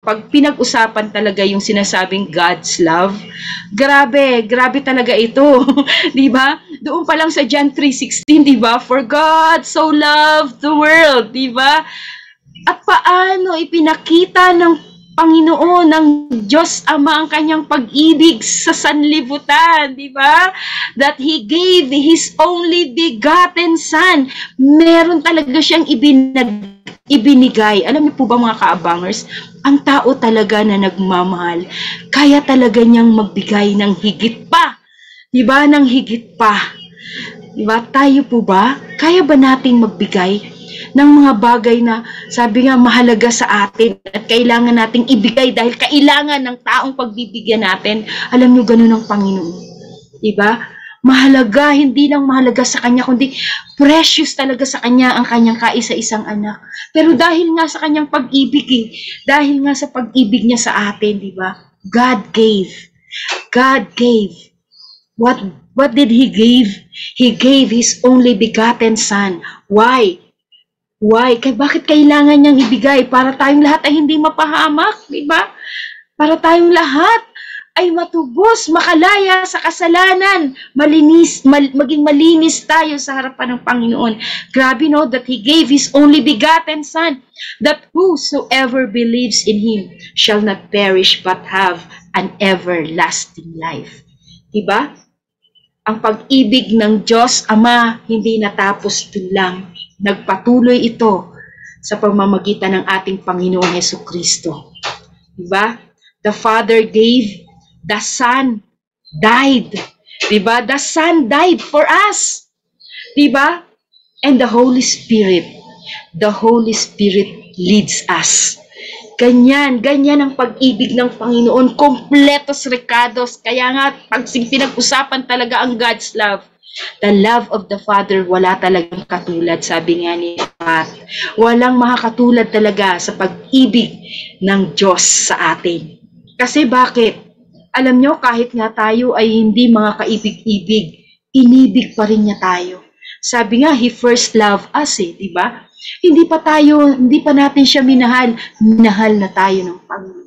pag pinag-usapan talaga yung sinasabing God's love, grabe talaga ito. 'Di ba? Doon pa lang sa John 3:16, 'di ba? For God so loved the world, 'di ba? At paano ipinakita ng Panginoon, ng Diyos Ama ang kanyang pag-ibig sa sanlibutan, di ba? That He gave His only begotten Son. Meron talaga siyang ibinigay. Alam niyo po ba mga kaabangers, ang tao talaga na nagmamahal, kaya talaga niyang magbigay ng higit pa. Di ba? Ng higit pa. Di ba? Tayo po ba? Kaya ba nating magbigay ng mga bagay na sabi nga mahalaga sa atin at kailangan nating ibigay dahil kailangan ng taong pagbibigyan natin? Alam niyo, ganun ang Panginoon. Diba? Mahalaga, hindi lang mahalaga sa Kanya, kundi precious talaga sa Kanya ang Kanyang kaisa-isang anak. Pero dahil nga sa Kanyang pag-ibig, dahil nga sa pag-ibig niya sa atin, diba? God gave. God gave. What did He give? He gave His only begotten Son. Why? Why? Bakit kailangan niyang ibigay? Para tayong lahat ay hindi mapahamak, di ba? Para tayong lahat ay matubos, makalaya sa kasalanan, maging malinis tayo sa harapan ng Panginoon. Grabe, no? That He gave His only begotten Son, that whosoever believes in Him shall not perish but have an everlasting life. Diba? Ang pag-ibig ng Diyos Ama hindi natapos dun lang. Nagpatuloy ito sa pamamagitan ng ating Panginoong Hesukristo. Diba? The Father gave, the Son died. Diba? The Son died for us. Diba? And the Holy Spirit leads us. Ganyan ang pag-ibig ng Panginoon. Kompletos recados. Kaya nga, pag pinag-usapan talaga ang God's love, the love of the Father, wala talagang katulad, sabi nga ni Pat. Walang makakatulad talaga sa pag-ibig ng Diyos sa atin. Kasi bakit? Alam nyo, kahit nga tayo ay hindi mga kaibig-ibig, inibig pa rin niya tayo. Sabi nga, He first loved us, diba? Hindi pa natin siya minahal na tayo ng Panginoon.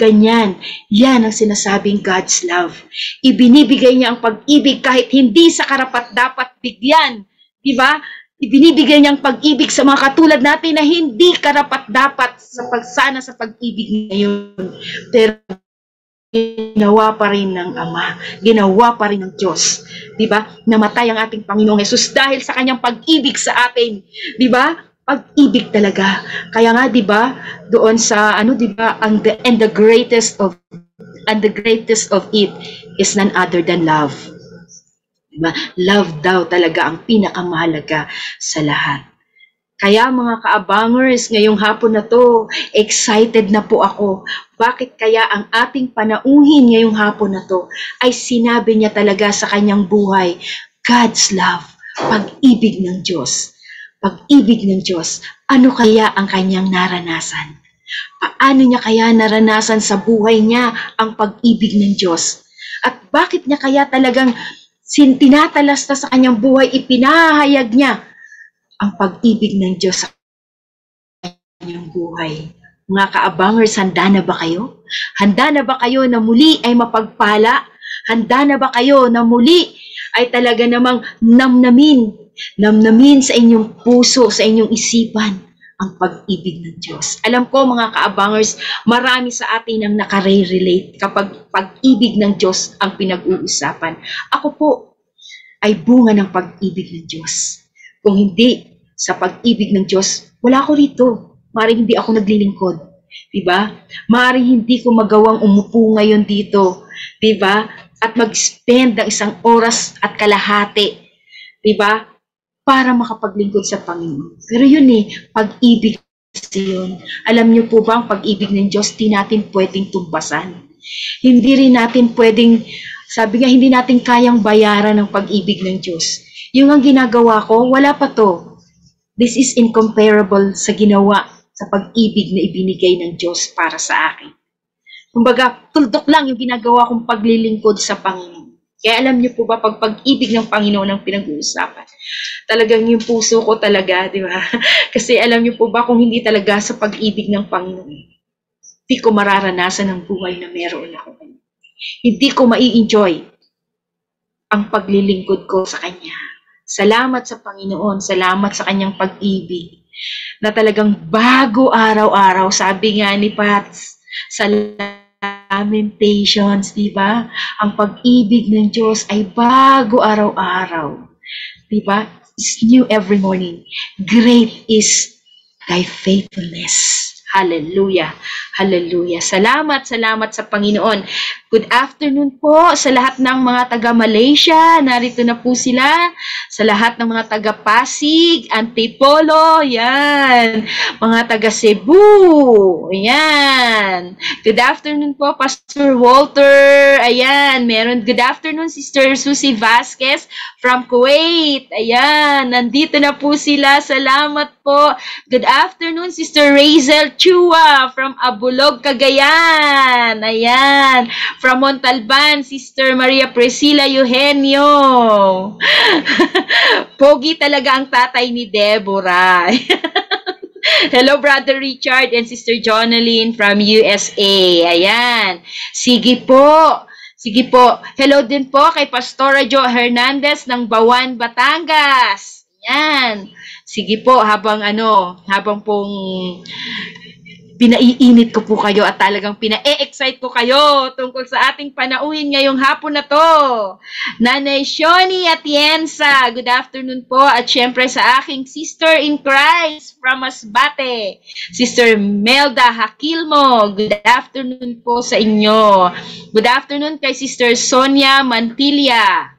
Ganyan, yan ang sinasabing God's love. Ibinibigay niya ang pag-ibig kahit hindi sa karapat-dapat bigyan. Diba? Ibinibigay niya ang pag-ibig sa mga katulad natin na hindi karapat-dapat sa pagsana sa pag-ibig ngayon. Pero ginawa pa rin ng Ama, ginawa pa rin ng Diyos. Diba? Namatay ang ating Panginoong Hesus dahil sa kanyang pag-ibig sa atin. Diba? Pag-ibig talaga. Kaya nga, 'di ba, doon sa ano, 'di ba, and the greatest of it is none other than love. 'Di ba? Love daw talaga ang pinakamahalaga sa lahat. Kaya mga kaabangers, ngayong hapon na 'to, excited na po ako. Bakit kaya ang ating panauhin ngayong hapon na 'to ay sinabi niya talaga sa kanyang buhay, God's love, pag-ibig ng Diyos. Pag-ibig ng Diyos, ano kaya ang kanyang naranasan? Paano niya kaya naranasan sa buhay niya ang pag-ibig ng Diyos? At bakit niya kaya talagang tinatalasta sa kanyang buhay, ipinahayag niya ang pag-ibig ng Diyos sa kanyang buhay? Mga kaabangers, handa na ba kayo? Handa na ba kayo na muli ay mapagpala? Handa na ba kayo na muli ay talaga namang namnamin sa inyong puso, sa inyong isipan, ang pag-ibig ng Diyos? Alam ko mga kaabangers, marami sa atin ang nakarelate kapag pag-ibig ng Diyos ang pinag-uusapan. Ako po ay bunga ng pag-ibig ng Diyos. Kung hindi sa pag-ibig ng Diyos, wala ako rito. Maaaring hindi ako naglilingkod. Diba? Maaaring hindi ko magawang umupo ngayon dito. Diba? At mag-spend ng 1 oras at kalahati. Diba? Para makapaglingkod sa Panginoon. Pero yun pag-ibig yun. Alam niyo po ba, ang pag-ibig ng Diyos, di natin pwedeng tumbasan. Hindi rin natin pwedeng, sabi nga, hindi natin kayang bayaran ng pag-ibig ng Diyos. Yung ang ginagawa ko, wala pa to. This is incomparable sa ginawa, sa pag-ibig na ibinigay ng Diyos para sa akin. Kumbaga, tuldok lang yung ginagawa kong paglilingkod sa Panginoon. Kaya alam niyo po ba, pag-ibig ng Panginoon ang pinag-uusapan, talagang yung puso ko talaga, di ba? Kasi alam niyo po ba, kung hindi talaga sa pag-ibig ng Panginoon, hindi ko mararanasan ang buhay na meron ako. Hindi ko mai-enjoy ang paglilingkod ko sa Kanya. Salamat sa Panginoon, salamat sa Kanyang pag-ibig na talagang bago araw-araw. Sabi nga ni Pats sa Lamentations, di ba? Ang pag-ibig ng Diyos ay bago araw-araw. Di ba? It's new every morning. Great is thy faithfulness. Hallelujah. Hallelujah. Salamat, salamat sa Panginoon. Good afternoon po sa lahat ng mga taga-Malaysia. Narito na po sila. Sa lahat ng mga taga-Pasig, Antipolo, yan. Mga taga-Cebu, yan. Good afternoon po, Pastor Walter. Ayan, meron. Good afternoon, Sister Susie Vasquez from Kuwait. Ayan, nandito na po sila. Salamat po. Good afternoon, Sister Razel Chua from Abulog, Cagayan. Ayan. From Montalban, Sister Maria Priscilla Eugenio. Pogi talaga ang tatay ni Deborah. Hello, Brother Richard and Sister Jonalyn from USA. Ayan. Sige po. Sige po. Hello din po kay Pastora Jo Hernandez ng Bawan, Batangas. Ayan. Sige po, habang pong pinaiinit ko po kayo at talagang pina-excite ko kayo tungkol sa ating panauhin ngayong hapon na to. Nanay Shoni Atienza, good afternoon po. At syempre sa aking sister in Christ from Masbate, Sister Melda Hakilmo, good afternoon po sa inyo. Good afternoon kay Sister Sonia Mantilla.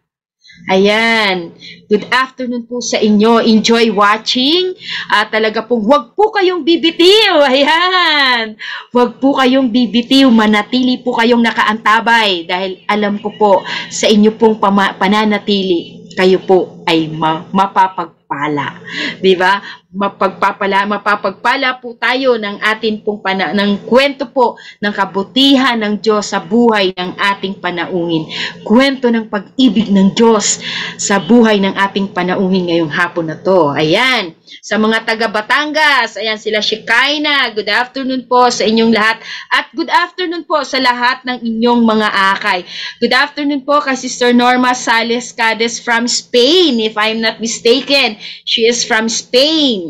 Ayan. Good afternoon po sa inyo. Enjoy watching. Talaga pong huwag po kayong bibitiw. Ayan. Huwag po kayong bibitiw. Manatili po kayong nakaantabay dahil alam ko po sa inyo pong pananatili, kayo po ay mapapagpala. Diba? Mapapagpala po tayo ng ating pong ng kwento po ng kabutihan ng Diyos sa buhay ng ating panauhin. Kwento ng pag-ibig ng Diyos sa buhay ng ating panauhin ngayong hapon na to. Ayan. Sa mga taga Batangas, ayan sila Shekinah. Good afternoon po sa inyong lahat. At good afternoon po sa lahat ng inyong mga akay. Good afternoon po kay Sister Norma Sales Cades from Spain, if I'm not mistaken. She is from Spain.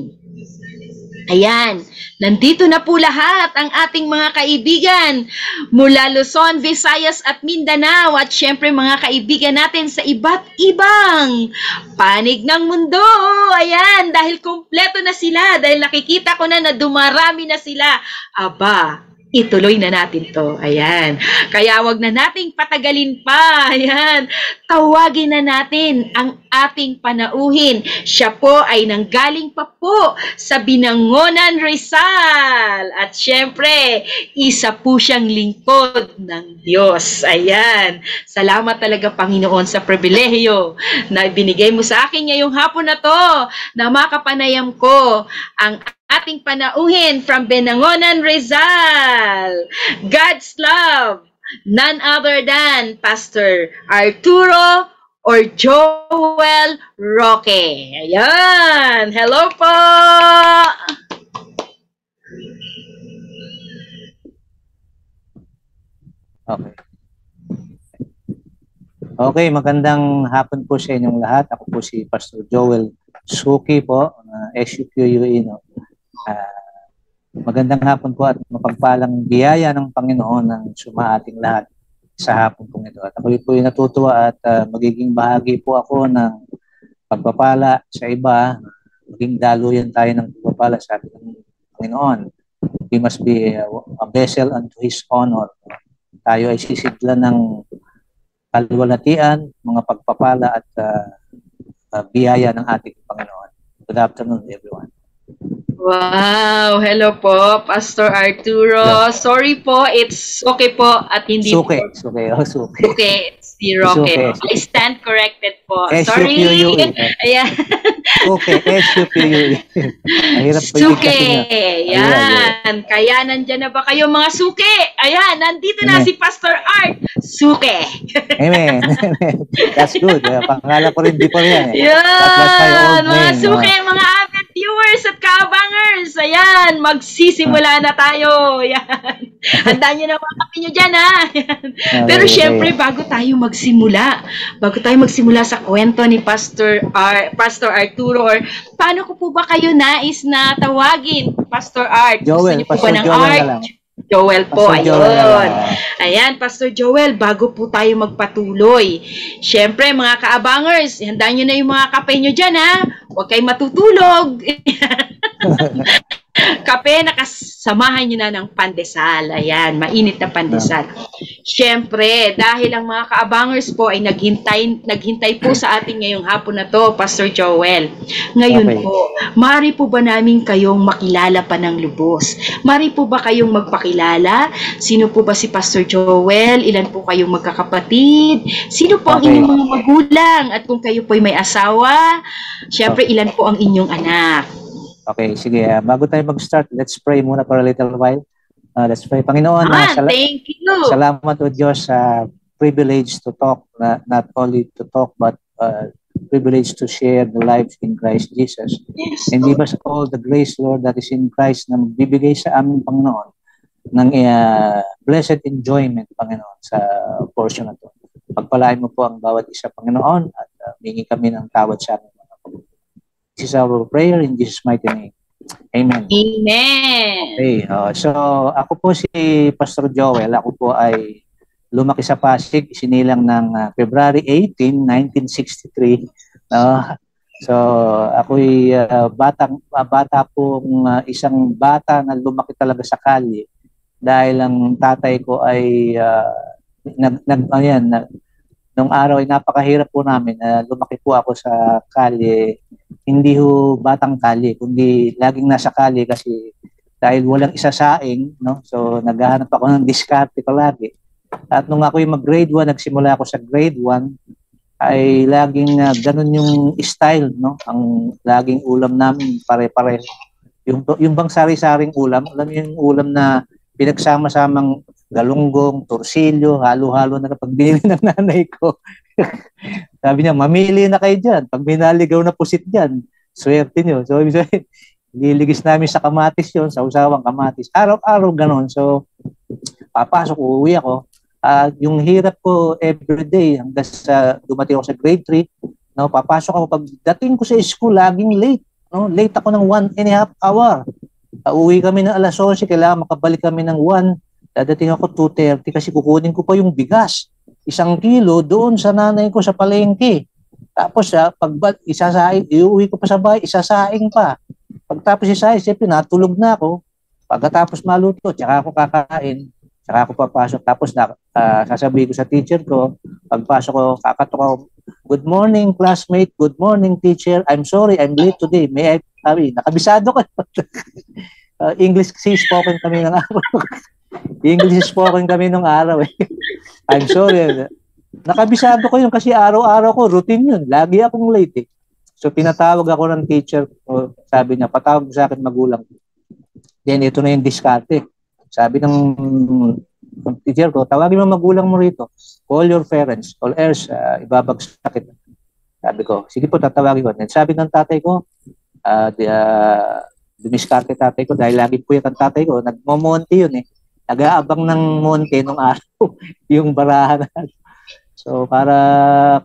Ayan, nandito na po lahat ang ating mga kaibigan mula Luzon, Visayas at Mindanao at syempre mga kaibigan natin sa iba't ibang panig ng mundo. Ayan, dahil kumpleto na sila, dahil nakikita ko na dumarami na sila. Aba, ituloy na natin to. Ayan. Kaya wag na nating patagalin pa. Ayan. Tawagin na natin ang ating panauhin. Siya po ay nanggaling pa po sa Binangonan, Rizal. At syempre, isa po siyang lingkod ng Diyos. Ayan. Salamat talaga, Panginoon, sa pribilehiyo na binigay mo sa akin ngayong hapon na to na makapanayam ko ang ating panauhin from Binangonan, Rizal. God's love, none other than Pastor Arturo or Joel Roque. Ayan. Hello po! Okay. Okay, magandang hapon po sa inyong lahat. Ako po si Pastor Joel Suki po, SUQUE, no? Magandang hapon po at mapagpalang biyaya ng Panginoon ang sumaating lahat sa hapon pong ito. At ako po ay natutuwa at magiging bahagi po ako ng pagpapala sa iba. Maging daluyan tayo ng pagpapala sa ating Panginoon. We must be a vessel unto His honor. Tayo ay sisidlan ng kalwalatian, mga pagpapala at biyaya ng ating Panginoon. Good afternoon, everyone. Wow! Hello po, Pastor Arturo. Yeah. Sorry po, it's okay po at hindi Suke. po. Suke. Oh, Suke. Okay, it's the Roque. I stand corrected po. Sorry. Ayan. Okay, SUQUE. Suke. Yan. Kaya nandyan na ba kayo mga suke? Ayan, nandito na si Pastor Art. Suke. Amen. That's good. Pangalan ko rin before yan. Yan. Mga suke, mga avid viewers at kaabangers. Ayan, magsisimula na tayo. Yan. Handa niyo na mga kape niyo dyan, ha? Pero Okay, syempre, okay. bago tayo magsimula sa kwento ni Pastor Arturo, or paano ko po ba kayo nais na tawagin, Pastor Art? Gusto Joel, niyo po ba Pastor ng Joel na Art? lang. Joel po, Pastor Joel na lang. ayun. Ayan, Pastor Joel, bago po tayo magpatuloy. Syempre, mga kaabangers, handa nyo na yung mga kape nyo dyan, ha? Huwag kayong matutulog. Kape, nakasamahan nyo na ng pandesal. Ayan, mainit na pandesal. Siyempre, dahil ang mga kaabangers po ay naghintay po sa atin ngayong hapon na to, Pastor Joel. Ngayon Okay. po, mari po ba namin kayong makilala pa ng lubos? Mari po ba kayong magpakilala? Sino po ba si Pastor Joel? Ilan po kayong magkakapatid? Sino po ang Okay. inyong mga magulang? At kung kayo po ay may asawa, siyempre, ilan po ang inyong anak? Okay, sige. Bago tayo mag-start, let's pray muna for a little while. Let's pray. Panginoon, Thank you. salamat o Diyos sa privilege to talk, not only to talk, but privilege to share the life in Christ Jesus. Yes, And give Lord. us all the grace, Lord, that is in Christ na magbibigay sa amin, Panginoon, ng blessed enjoyment, Panginoon, sa portion na to. Pagpalain mo po ang bawat isa, Panginoon, at hingi kami ng tawad sa amin. This is our prayer in Jesus' mighty name. Amen. Amen. Okay, so ako po si Pastor Joel. Ako po ay lumaki sa Pasig, isinilang ng February 18, 1963. So ako'y bata pong isang bata na lumaki talaga sa kalye dahil ang tatay ko ay nung araw ay napakahirap po namin. Lumaki po ako sa kalye, hindi ho batang kalye, kundi laging nasa kalye kasi dahil walang isasaing, no? So naghahanap ako ng diskarte palagi. At nung ako yung mag-grade 1, nagsimula ako sa grade 1, ay laging ganun yung style, no? Ang laging ulam namin pare-pare. Yung bang sari-saring ulam, alam mo yung ulam na pinagsama-samang galunggong, torsilyo, halo-halo na kapag binili ng nanay ko. Sabi niya, mamili na kayo dyan. Pag may naligaw na pusit dyan, swerte nyo. So, liligis namin sa kamatis yon, sa usawang kamatis. Araw-araw ganon. So, papasok, uuwi ako. Yung hirap ko everyday hanggang sa dumating ako sa grade 3, no, papasok ako. Pagdating ko sa school, laging late. No? Late ako ng 1.5 hour. Uwi kami ng alas 11, kailangan makabalik kami ng 1. Dadating ako 2:30 kasi kukunin ko pa yung bigas. 1 kilo doon sa nanay ko sa palengke. Tapos iuwi ko pa sa bahay, isasaing pa. Pagtapos isasaing, siyempre natulog na ako. Pagkatapos maluto, tsaka ako kakain, tsaka ako papasok. Tapos sasabihin ko sa teacher ko, pagpasok ko, kakatok ko, good morning classmate, good morning teacher, I'm sorry, I'm late today. May I nakabisado ko. English kasi spoken kami ng araw. English spoken kami nung araw. I'm sorry. Nakabisado ko yun kasi araw-araw ko, routine yun. Lagi akong late. So pinatawag ako ng teacher ko, sabi niya, patawag sa akin magulang. Then ito na yung diskarte. Sabi ng teacher ko, tawagin mo magulang mo rito. Call your parents. All else, ibabagsak kita. Sabi ko, sige po, tatawagin ko. Then sabi ng tatay ko, dumiskarte tatay ko dahil lagi puyat ang tatay ko. Nagmomonte yun eh. Nag-aabang ng monte nung araw yung barahan. So para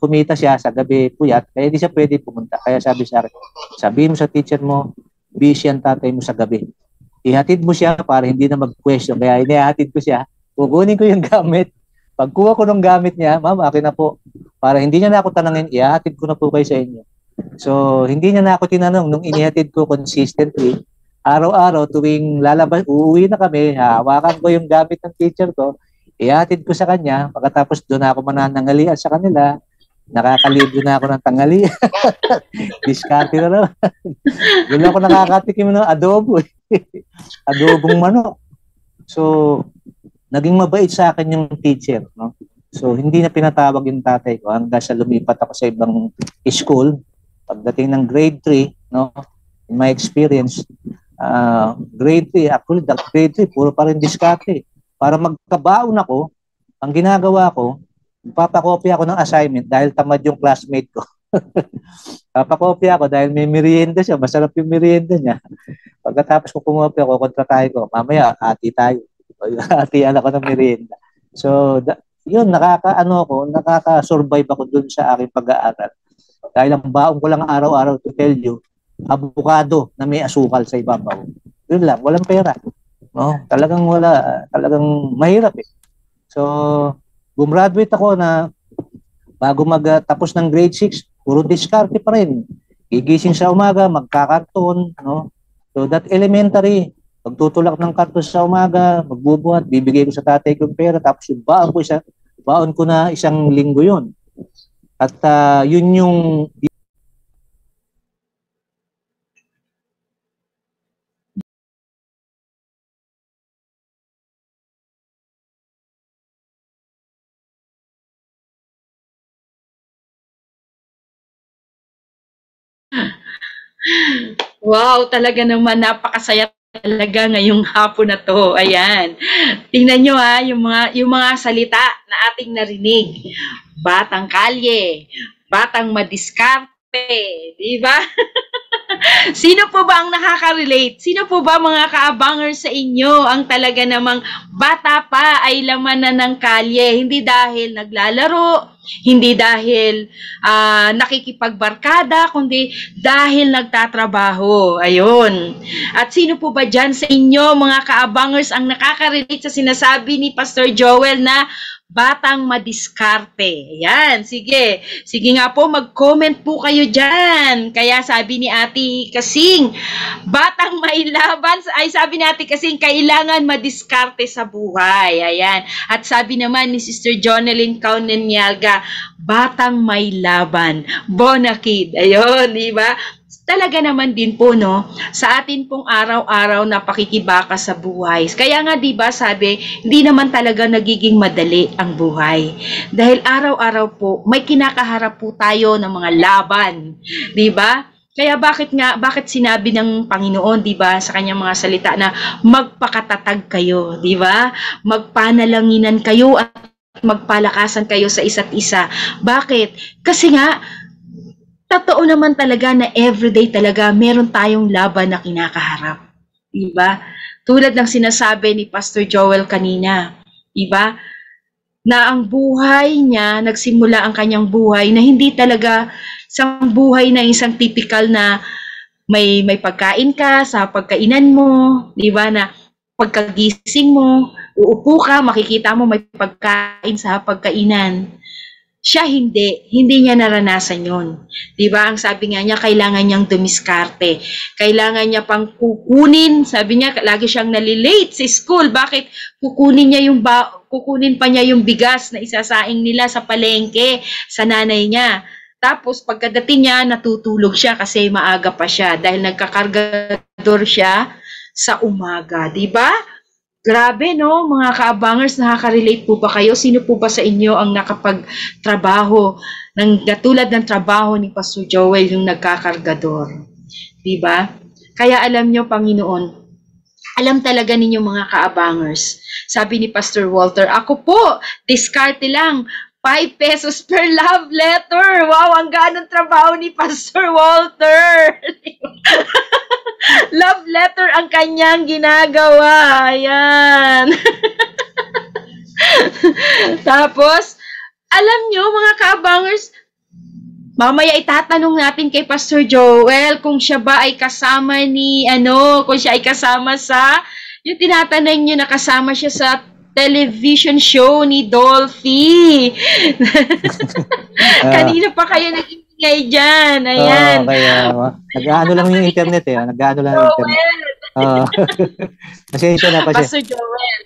kumita siya sa gabi puyat, kaya hindi siya pwede pumunta. Kaya sabi sa akin, sabihin mo sa teacher mo, busy ang tatay mo sa gabi. Ihatid mo siya para hindi na mag-question. Kaya inihatid ko siya. Kukunin ko yung gamit. Pagkuha ko ng gamit niya, ma'am, akin na po. Para hindi niya na ako tanangin, ihatid ko na po kayo sa inyo. So, hindi niya na ako tinanong nung inihatid ko consistently. Araw-araw, tuwing lalabas, uuwi na kami, hawakan ko yung gamit ng teacher ko, ihatid ko sa kanya, pagkatapos doon ako mananangalian sa kanila, nakakaligo na ako ng tanghalian. Diskarte na naman. Doon ako nakakatikim ng adobo. Adobong manok. So, naging mabait sa akin yung teacher. No? So, hindi na pinatawag yung tatay ko hanggang sa lumipat ako sa ibang school. Pagdating ng grade 3, no, in my experience, grade 3, actually, grade 3, puro pa rin diskarte. Para magkabaon ako, ang ginagawa ko, papakopya ako ng assignment dahil tamad yung classmate ko. Papakopya ako dahil may merienda siya, masarap yung merienda niya. Pagkatapos ko kumopya ko, kontratahe ko, mamaya, ati tayo. Hatian ako ng merienda. So, yun, nakaka-survive ako dun sa aking pag-aaral. Dahil ang baon ko lang araw-araw to tell you, avocado na may asukal sa ibabaw. Yun lang, walang pera. No? Talagang talagang mahirap eh. So, gumraduate ako na bago magtapos ng grade 6, puro diskarte pa rin. Gigising sa umaga, magkakarton, no? So that elementary, magtutulak ng karton sa umaga, magbubuhat, bibigay ko sa tatay kong pera, tapos yung baon ko na isang linggo yun. At yun yung Wow, talaga naman napakasaya talaga ngayong hapon na to. Ayan. Tingnan nyo ha, yung mga salita na ating narinig. Batang kalye, batang madiskarte, di ba? Sino po ba ang nakaka-relate? Sino po ba mga kaabangers sa inyo ang talaga namang bata pa ay laman na ng kalye? Hindi dahil naglalaro, hindi dahil nakikipagbarkada, kundi dahil nagtatrabaho. Ayun. At sino po ba dyan sa inyo mga kaabangers ang nakaka-relate sa sinasabi ni Pastor Joel na batang madiskarte? Ayan, sige. Sige nga po, mag-comment po kayo dyan. Kaya sabi ni Ate Kasing, batang may laban, ay sabi ni Ate Kasing, kailangan madiskarte sa buhay. Ayan. At sabi naman ni Sister Jonelyn Kaunenyaga, batang may laban. Bonakid. Ayun, di ba? Talaga naman din po, no, sa atin pong araw-araw na pakikibaka sa buhay. Kaya nga, di ba, sabi, hindi naman talaga nagiging madali ang buhay. Dahil araw-araw po, may kinakaharap po tayo ng mga laban. Di ba? Kaya bakit sinabi ng Panginoon, di ba, sa kanyang mga salita na magpakatatag kayo, di ba? Magpanalanginan kayo at magpalakasan kayo sa isa't isa. Bakit? Kasi nga, totoo naman talaga na everyday talaga meron tayong laban na kinakaharap. Diba? Tulad ng sinasabi ni Pastor Joel kanina. Diba? Na ang buhay niya, nagsimula ang kanyang buhay na hindi talaga isang buhay na isang typical na may pagkain ka sa pagkainan mo. Diba? Na pagkagising mo, uupo ka, makikita mo may pagkain sa pagkainan. Siya hindi niya naranasan yon. 'Di ba? Ang sabi nga niya, kailangan niyang dumiskarte. Kailangan niya pang kukunin, sabi niya, lagi siyang nalilate sa school. Bakit? Kukunin pa niya yung bigas na isasaing nila sa palengke sa nanay niya. Tapos pagkadating niya, natutulog siya kasi maaga pa siya dahil nagkakargador siya sa umaga, 'di ba? Grabe, no? Mga kaabangers, nakaka-relate po ba kayo? Sino po ba sa inyo ang nakapagtrabaho ng katulad ng trabaho ni Pastor Joel, yung nagkakargador? Diba? Kaya alam nyo, Panginoon, alam talaga ninyo mga kaabangers. Sabi ni Pastor Walter, ako po, diskarte lang, 5 pesos per love letter. Wow, ang ganong trabaho ni Pastor Walter. Love letter ang kanyang ginagawa. Ayan. Tapos, alam nyo mga kaabangers, mamaya itatanong natin kay Pastor Joel kung siya ba ay kasama kung siya ay kasama sa, yung tinatanong nyo na kasama siya sa television show ni Dolphy. Kanina pa kayo nag-ingay dyan. Ayan. Nag-ano lang yung internet eh. Nag-ano lang yung internet. Pasensya na. Pastor Joel.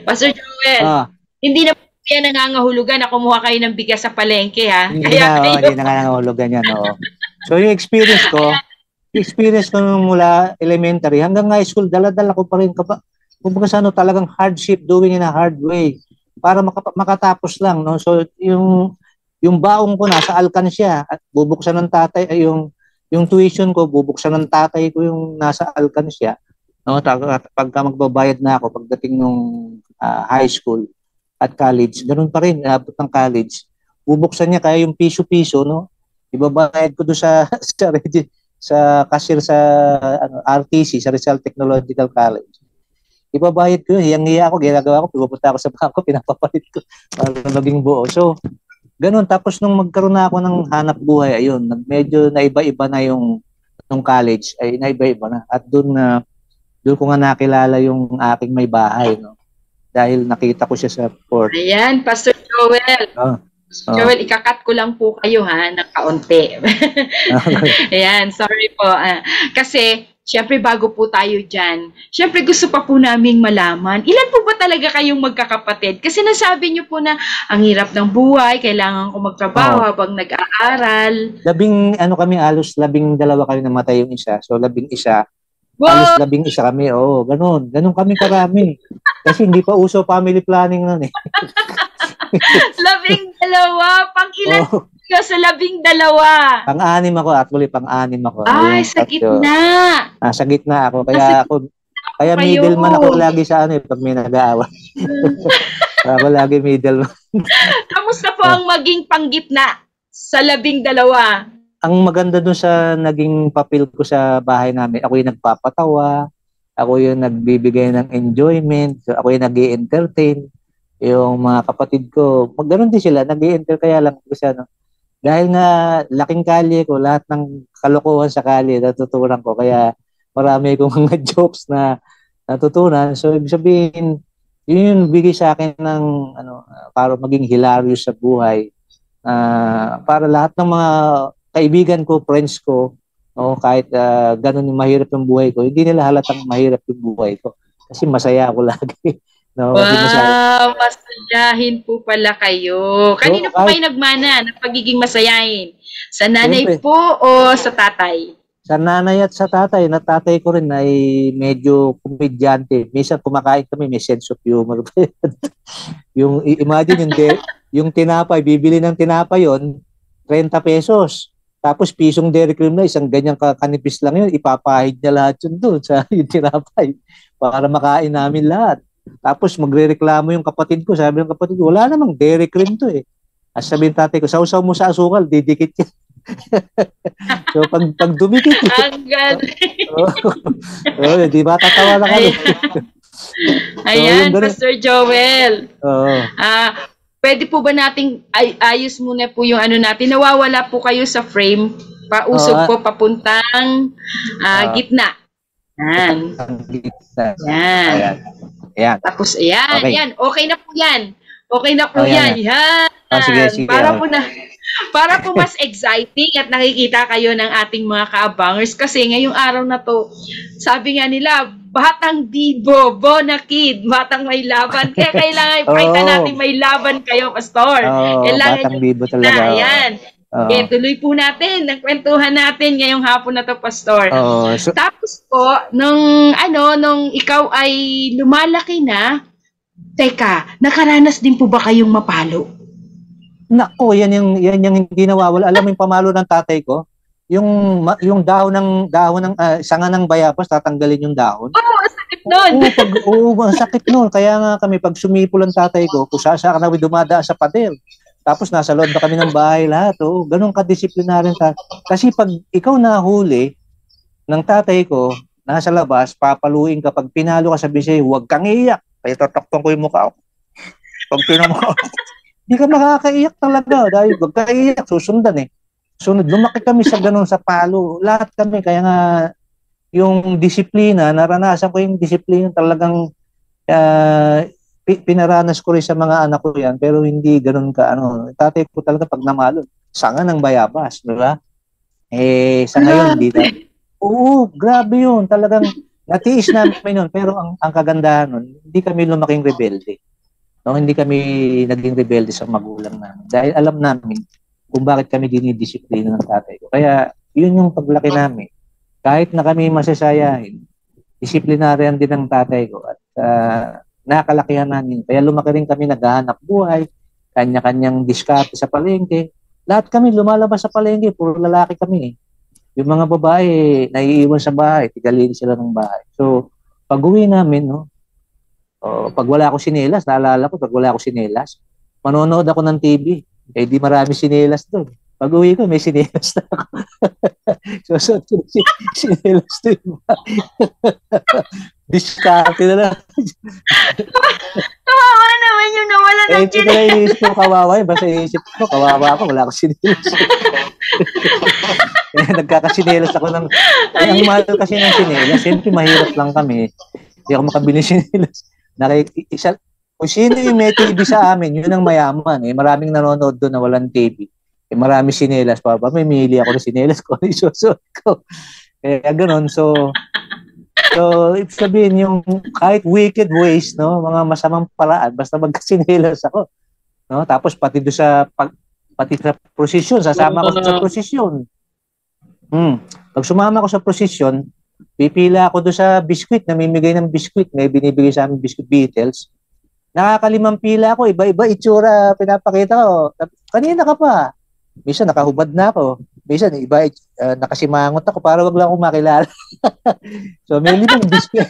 Pastor Joel. Hindi na kaya nangangahulugan na kumuha kayo ng bigas sa palengke, ha? Hindi na nangangahulugan yan. So yung experience ko mula elementary hanggang high school, dala-dala ko pa rin kumbaga sa talagang hardship, doing in a hard way para makatapos lang, no? So yung baong ko nasa alkansya at bubuksan ng tatay ay yung tuition ko bubuksan ng tatay ko yung nasa alkansya, no? Pagka magbabayad na ako pagdating nung high school at college, ganun pa rin, abot ng college bubuksan niya kaya yung piso-piso, no? Ibabayad ko doon sa cashier sa RTC, sa Rizal Technological College. ibabayad ko yun, hiyang-hiya ako, ginagawa ko, pupunta ako sa bangko, pinapapalit ko para maging buo. So, ganun. Tapos nung magkaroon na ako ng hanap buhay, ayun, medyo naiba-iba na yung nung college, ay naiba-iba na. At doon ko nga nakilala yung aking may bahay, no? Dahil nakita ko siya sa port. Ayan, Pastor Joel. Oh. Joel, ikakat ko lang po kayo ha, ng kaunti. Ayan, sorry po. Kasi, syempre bago po tayo dyan, syempre gusto pa po naming malaman, ilan po ba talaga kayong magkakapatid? Kasi nasabi niyo po na ang hirap ng buhay, kailangan ko magtrabaho habang nag-aaral. Halos 12 kami namatay yung isa. So, 11. Wow! Halos 11 kami. Oo, ganun. Ganun kami karami. Kasi hindi pa uso family planning nun eh. 12? Pang ilan kayo sa 12? Pang-anim ako, actually pang-anim ako. Ay, sa gitna. Sa gitna ako. Kaya middleman ako lagi sa pag may nag-aaway. Ako lagi middleman. Kamusta po ang maging panggitna sa 12? Ang maganda dun sa naging papel ko sa bahay namin, ako yung nagpapatawa, ako yung nagbibigay ng enjoyment, ako yung nag-i-entertain. Yung mga kapatid ko, ganoon din sila, nag-i-enter kaya lang kasi dahil nga laking kalye ko, lahat ng kalokohan sa kalye natutunan ko, kaya marami kong mga jokes na natutunan. So ibig sabihin, yun yung bigay sa akin ng para maging hilarious sa buhay. Para lahat ng mga kaibigan ko, friends ko, kahit ganun yung mahirap yung buhay ko, hindi nila halatang mahirap yung buhay ko. Kasi masaya ako lagi. No, wow, masayahin po pala kayo. Kanino po kayo nagmana ng pagiging masayahin? Sa nanay siyempre, po o sa tatay? Sa nanay at sa tatay. Na tatay ko rin ay medyo komedyante. Minsan kumakain kami, may sense of humor. Yung imagine yung tinapay, bibili ng tinapay yon 30 pesos. Tapos pisong Dairy Cream na, isang ganyang kanipis lang yun, ipapahid niya lahat yun doon sa yung tinapay para makain namin lahat. Tapos magrereklamo yung kapatid ko. Sabi ng kapatid ko, wala namang Dairy Cream to eh. As sabihin tatay ko, sausaw mo sa asukal, didikit yan. So pag dumikit ang galing. Di ba tatawa na kami. Ayan, so, Pastor Joel. Pwede po ba nating ayos muna po yung natin? Nawawala po kayo sa frame. Pausog po papuntang gitna. Yan. Yan. Ayan. Tapos, ayan, okay. Yan. Okay na po yan. Okay na po yan. Yan. Sige. Para po mas exciting at nakikita kayo ng ating mga kaabangers. Kasi ngayong araw na to, sabi nga nila, batang dibo, bonakid, batang may laban. Kaya kailangan ipakita natin may laban kayo, Pastor. Batang dibo talaga. Ayan. Tuloy po natin, nagkwentuhan natin ngayong hapon na to, Pastor. Tapos po, nung ikaw ay lumalaki na, teka, nakaranas din po ba kayong mapalo? Nako, yan yung hindi nawawala. Alam mo yung pamalo ng tatay ko? Yung dahon ng sanga ng bayabas, tatanggalin yung dahon. Sakit nun. Sakit nun. Kaya nga kami, pag sumipol ang tatay ko, kusasa ka na dumadaan sa pader. Tapos nasa loob na kami ng bahay lahat. Ganun ka-disciplinaryo. Kasi pag ikaw nahuli ng tatay ko, nasa labas, papaluin ka. Pag pinalo ka, sabi siya, huwag kang iiyak. Kaya tatakpan ko yung mukha ko. Pag pinamo hindi ka makakaiyak talaga. Dahil huwag kang iiyak, susundan eh. Sunod, lumaki kami sa ganun sa palo. Lahat kami. Kaya nga, yung disiplina, naranasan ko yung disiplina talagang pinaranas ko rin sa mga anak ko yan, pero hindi ganun ka, tatay ko talaga pag namalo, sanga ng bayabas, di ba? Sa ngayon, hindi na. Oo, grabe yun. Talagang natiis namin yun. Pero ang kagandahan nun, hindi kami lumaking rebelde. Hindi kami naging rebelde sa magulang namin. Dahil alam namin kung bakit kami dinidisiplina ng tatay ko. Kaya, yun yung paglaki namin. Kahit na kami masasayahin, disiplinaryan din ng tatay ko. At nakakalakihan namin. Kaya lumaki rin kami naghahanap buhay, kanya-kanyang diskarte sa palengke. Lahat kami lumalabas sa palengke, puro lalaki kami. Yung mga babae, naiiwan sa bahay, tigalin sila ng bahay. So, pag-uwi namin, pag wala ako sinelas, naalala ko, pag wala ako sinelas, manonood ako ng TV. Di marami sinelas doon. Pag-uwi ko, may sinelas na ako. Susunod ko na sinelas to iba. Diskarte na lang. Kawawa naman yung nawala ng Hindi ko na iniisip ko kawawa. Basta iniisip ko, kawawa ako, wala akong sinelas. Nagkakasinelas ako ng... ang mahal kasi ng sinelas. Siyempre, mahirap lang kami. Hindi ako makabili sinelas. Kung sino yung may TV sa amin, yun ang mayaman. Maraming nanonood doon na walang TV. Marami sinelas pa. Mamimili ako ng sinelas ko. Isusuot ko. Kaya ganun. So, ibig sabihin, yung kahit wicked ways, no, mga masamang paraan, basta magkasinelas ako. No? Tapos pati sa prosesyon, sasama ko sa prosesyon. Pag sumama ko sa prosesyon, pipila ako doon sa biskwit, namimigay ng biskwit, may binibigay sa amin biskwit Beatles. Nakakalimang pila ako, iba-iba itsura pinapakita ko. Kanina ka pa. Minsan nakahubad na ako. Minsan iba nakasimangot ako para wag lang akong makilala. So may limang biscuit.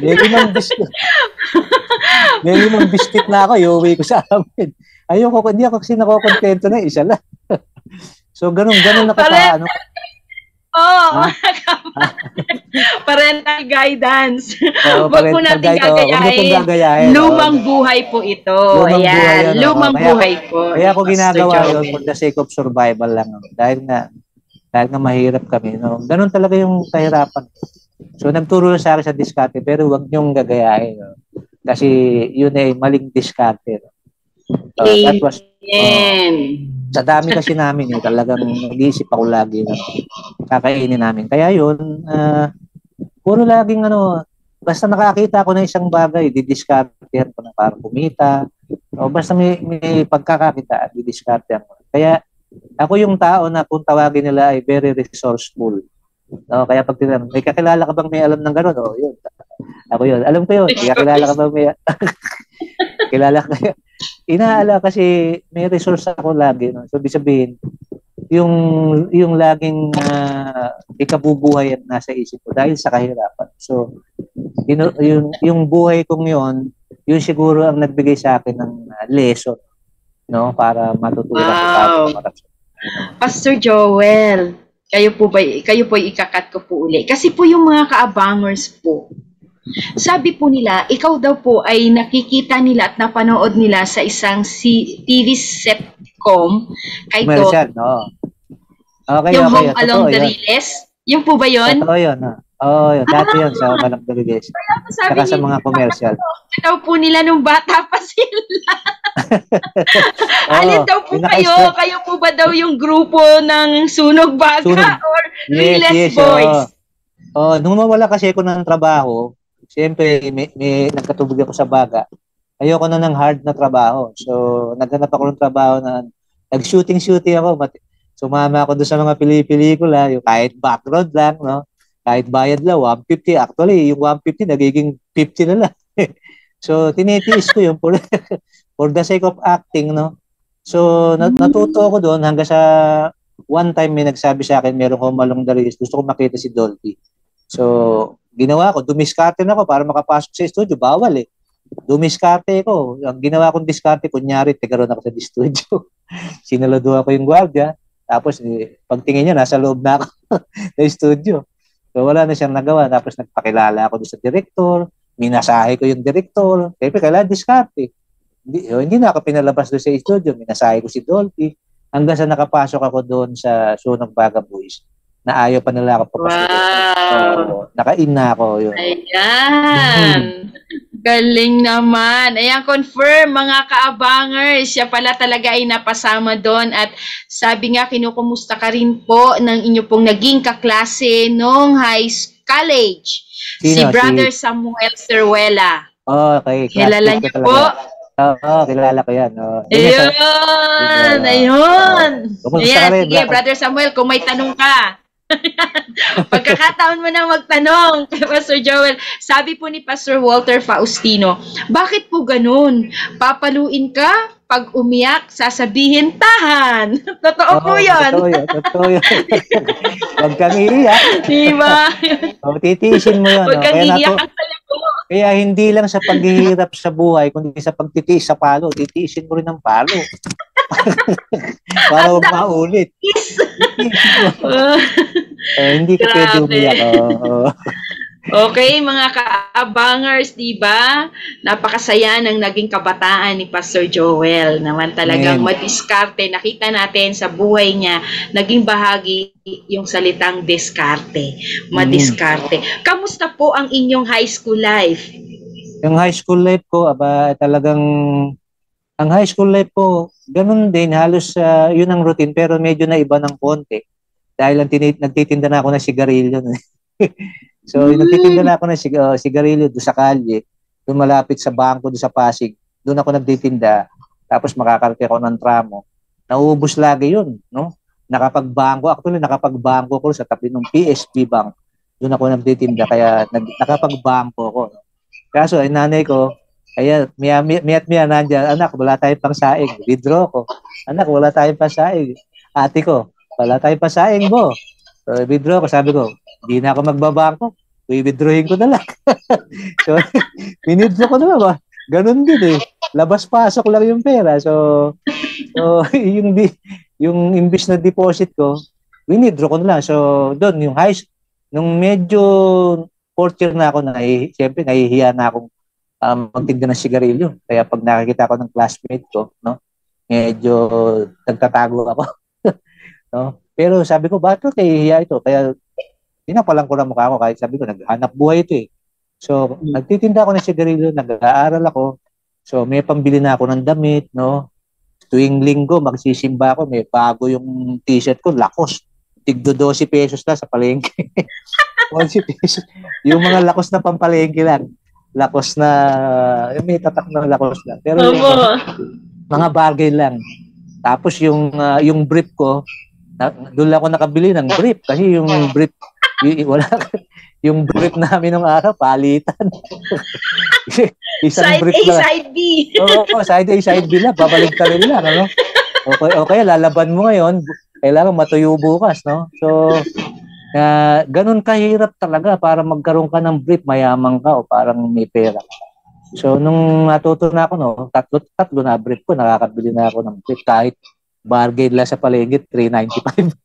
may limang biscuit na ako, iuwi ko sa amin. Hindi ako kasi nakokontento na isa lang. So ganun nakakaano. Parental guidance. Wag po natin gagayahin. Lumang buhay po ito. Lumang buhay po. Kaya ako ginagawa yun for the sake of survival lang. Dahil nga mahirap kami. No? Ganun talaga yung kahirapan. So nagturo sa akin sa diskarte, pero wag niyong gagayahin. No? Kasi yun ay maling diskarte. No? That was... sa dami kasi namin talagang nag-iisip ako lagi na kakainin namin. Kaya yun, puro laging basta nakakita ako ng isang bagay, didiskartehan ko na para kumita. O basta may pagkakakita, didiskartehan ko. Kaya ako yung tao na kung tawagin nila ay very resourceful. No, kaya pag tinanong, may kakilala ka bang may alam ng gano'n? O, yun. Ako yun. Alam ko yun. Kakilala ka bang may... Kilala ka. Inaala kasi may resource ako lagi. No? So, sabihin, yung laging ikabubuhay at nasa isip ko dahil sa kahirapan. So, yung buhay kong yun siguro ang nagbigay sa akin ng lesson, no? Para matutunan ko. Pastor Joel, kayo po ikakat ko po uli. Kasi po yung mga kaabangers po, sabi po nila, ikaw daw po ay nakikita nila at napanood nila sa isang TV sitcom kay Commercial, no? Okay, yung Home Along the Riles. Yung po ba yun? Totoo yun. Yun. Dati yun sa Home Along the Riles. Saka sa mga commercial. Daw po nila nung bata pa sila. Alin daw po kayo? Kayo po ba daw yung grupo ng Sunog Baga or Riles Boys? Nung mawala kasi ako ng trabaho, siyempre, may nagkatubig ako sa Baga. Ayoko na ng hard na trabaho. So, naghanap ako ng trabaho na nag-shooting ako. Sumama ako doon sa mga pelikula, yung kahit background lang, no? Kahit bayad lang, 150. Actually, yung 150 nagiging 50 na lang. So, tinitiis ko yun for the sake of acting, no? So, natuto ako doon hanggang sa one time may nagsabi sa akin, meron ko Home Along the Riles, gusto ko makita si Dolphy. So, ginawa ko, dumiskarte na ako para makapasok sa studio. Bawal Dumiskarte ko. Ang ginawa kong diskarte, kunyari, tigaroon ako sa studio. Sinaladuhan ko yung gwardiya. Tapos, pagtingin niya, nasa loob na ako ng studio. So, wala na siyang nagawa. Tapos, nagpakilala ako doon sa director. Minasahe ko yung director. Siyempre, kailangan diskarte. Hindi na ako pinalabas doon sa studio. Minasahe ko si Dolphy. Hanggang sa nakapasok ako doon sa Sunog Baga Boys. Na ayaw pa nila ako papasok. So, naka-in na ako. Yun. Ayan. Galing naman. Ayan, confirm mga kaabangers. Siya pala talaga ay napasama doon. At sabi nga, kinukumusta ka rin po ng inyo pong naging kaklase nung college. Si Brother Samuel Ceruela. Okay. Kilala niyo po? Kilala ko yan. Ayun. Sige, Brother Samuel, kung may tanong ka. Pagkakataon mo na magtanong kay Pastor Joel. Sabi po ni Pastor Walter Faustino, bakit po ganun? Papaluin ka, pag umiyak, sasabihin tahan. Totoo po yun. Totoo yun. Huwag kang iiyak. Diba? Titiisin mo yun. Huwag kang iiyak ang sabi ko. Kaya hindi lang sa paghihirap sa buhay, kundi sa pagtitiis sa palo, titiisin mo rin ng palo. Para At wag maulit. Titiisin mo. Hindi ka pwede umiyak. Okay, mga ka-abangers, di ba? Napakasaya ng naging kabataan ni Pastor Joel. Naman talagang madiskarte. Nakita natin sa buhay niya, naging bahagi yung salitang diskarte. Madiskarte. Kamusta po ang inyong high school life? Yung high school life ko, talagang, ang high school life ko, ganun din, halos yun ang routine, pero medyo na iba ng konti. Dahil nagtitinda na ako ng sigarilyo. So, nagtitinda na ako ng sigarilyo doon sa kalye, doon malapit sa bangko, doon sa Pasig. Doon ako nagtitinda. Tapos makakarating ako ng tramo. Nauubos lagi yun, no? Nakapagbangko ako sa tabi ng PSB Bank. Doon ako nagtitinda, kaya nakapagbangko ako. No? Kaso, ay nanay ko, kaya miya nandiyan, anak, wala tayong pang saing. Withdraw ko. Anak, wala tayong pang saing. Ate ko, wala tayong pang saing mo. So, withdraw ko, sabi ko, hindi na ako magbabangko. I-withdrawin ko na lang. So, minidro ko na ba? Ganun din eh. Labas-pasok lang yung pera. So yung imbis na deposit ko, winidro ko na lang. So, doon, nung medyo fourth year na ako, siyempre, nahihiya na akong magtinda ng sigarilyo. Kaya pag nakikita ko ng classmate ko, no, medyo nagtatago ako. No? Pero sabi ko, bakit nahihiya ito? Kaya pinapalang ko na mukha ko kahit sabi ko, naghanap buhay ito eh. So, nagtitinda ako ng sigarilyo, nag-aaral ako. So, may pambili na ako ng damit, no? Tuwing linggo, magsisimba ako, may bago yung t-shirt ko, lakos. Tigdo 12 pesos na sa palengke. 12 pesos. Yung mga lakos na pampalengke lang. Lakos na, may tatak na lakos lang. Pero mga bargain lang. Tapos yung brief ko, doon ako nakabili ng brief. Kasi yung brief, yung brief namin ng araw, palitan. Side A, lang. Side B. Oo, side A, side B lang. Babalik ka rin lang. Ano? Okay, lalaban mo ngayon. Kailangan matuyo bukas. No? So, ganun kahirap talaga para magkaroon ka ng brief, mayaman ka o parang may pera. So, nung natuto na ako, no, tatlo na brief ko, nakakabili na ako ng brief kahit bargain lang sa palengke, 395.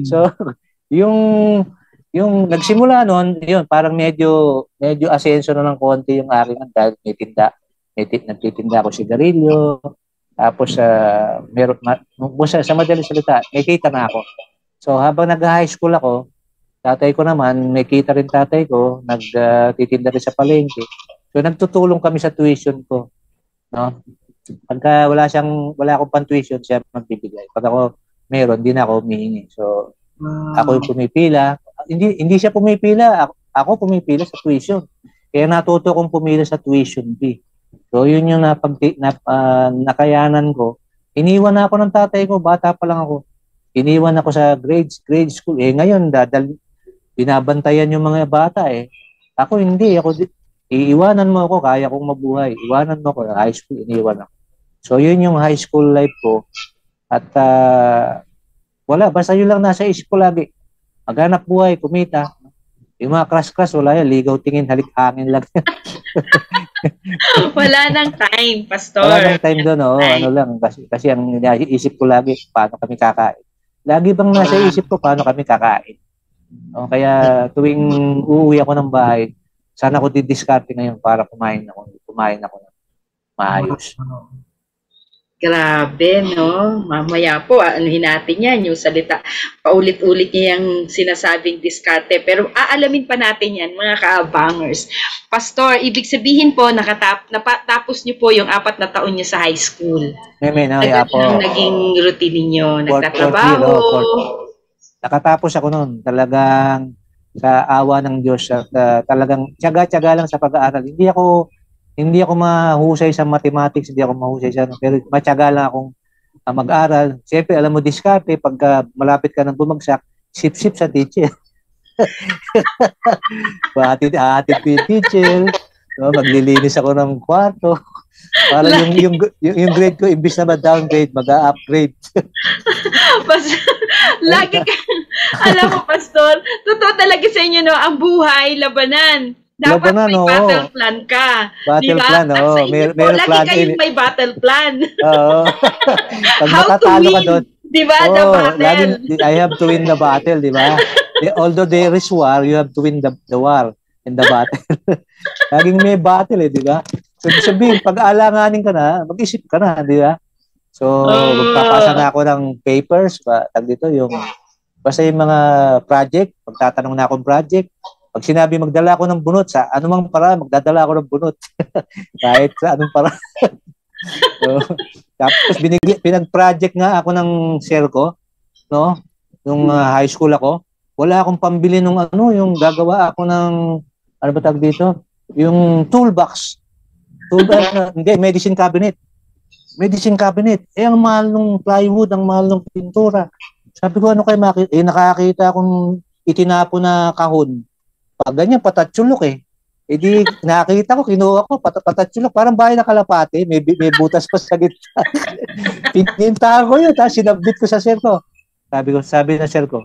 So, yung nagsimula noon, yun, parang medyo asenso na ng konti yung aking dahil nagtitinda ako sigarilyo, tapos sa madaling salita, may kita na ako. So habang nag-high school ako, tatay ko naman, may kita rin tatay ko, nagtitinda rin sa palengke. So nagtutulong kami sa tuition ko, no? Pagka wala akong pan-tuition, siya magbibigay. Pag ako meron, di na ako humihingi. So ako yung pumipila. Hindi siya pumipila. Ako pumipila sa tuition. Kaya natuto kong pumila sa tuition fee. So, yun yung nakayanan ko. Iniwan na ako ng tatay ko. Bata pa lang ako. Iniwan ako sa grade school. Ngayon, binabantayan yung mga bata eh. Ako hindi. Iiwanan mo ako. Kaya kong mabuhay. Iwanan mo ako. High school, iniwan ako. So, yun yung high school life ko. At, wala, basta yun lang nasa isip ko lagi. Maghanap buhay, kumita. Yung mga crush, wala yan. Ligaw tingin, halik hangin lang. Wala nang time, Pastor. Wala nang time doon, oh. Ano lang. Kasi ang isip ko lagi, paano kami kakain. Lagi bang nasa isip ko, paano kami kakain. O, kaya tuwing uuwi ako ng bahay, sana ko didiskarte ngayon para kumain ako ng maayos. Grabe, no? Mamaya po, anuhin natin yan, yung salita. Paulit-ulit niya yung sinasabing diskarte. Pero aalamin pa natin yan, mga ka-abangers. Pastor, ibig sabihin po, natapos niyo po yung 4 na taon niyo sa high school. Naging routine niyo, nagtatrabaho. Nakatapos ako noon. Talagang sa awa ng Diyos at talagang tiyaga-tiyaga lang sa pag-aaral. Hindi ako mahusay sa mathematics, hindi ako mahusay sa pero matyaga lang akong mag-aral. Siyempre, alam mo, diskarte, pagka malapit ka ng bumagsak, sip-sip sa teacher. Hatid ko yung teacher, no, maglilinis ako ng kwarto. Para yung grade ko, imbis na ma-downgrade, mag-upgrade. Lagi ka, alam mo, Pastor, totoo talaga sa inyo, no, ang buhay, labanan. Dapat Labanan, may oo. battle plan ka. Battle Diba? plan, At oo. sa inyo po, Meron lagi plan kayong din. may battle plan. Oo. Pag How to nakatalo ka win. doon, Diba? The battle. I have to win the battle, di ba? Although there is war, you have to win the war in the battle. Laging may battle di ba? So, sabihin, pag alanganin ka na, mag-isip ka na, di ba? So, magpapasa na ako ng papers, dito basta yung mga project, magtatanong na akong project. Pag sinabi magdala ako ng bunot, sa anumang paraan, magdadala ako ng bunot. Kahit sa anong paraan. So, tapos pinag-project nga ako ng sir ko, no? Nung high school ako, wala akong pambili nung yung gagawa ako ng, ano ba tawag dito? Yung toolbox. Hindi, medicine cabinet. Medicine cabinet. Ang mahal ng plywood, ang mahal ng pintura. Sabi ko, ano kayo makita? Nakakita akong itinapon na kahon. Pag ganyan, patatsulok di nakita ko, kinuha ko, patatsulok. Parang bahay na kalapate, may butas pa sa gitna. Pinintahan ko yun, tapos sinabit ko sa sir ko. Sabi na sir ko,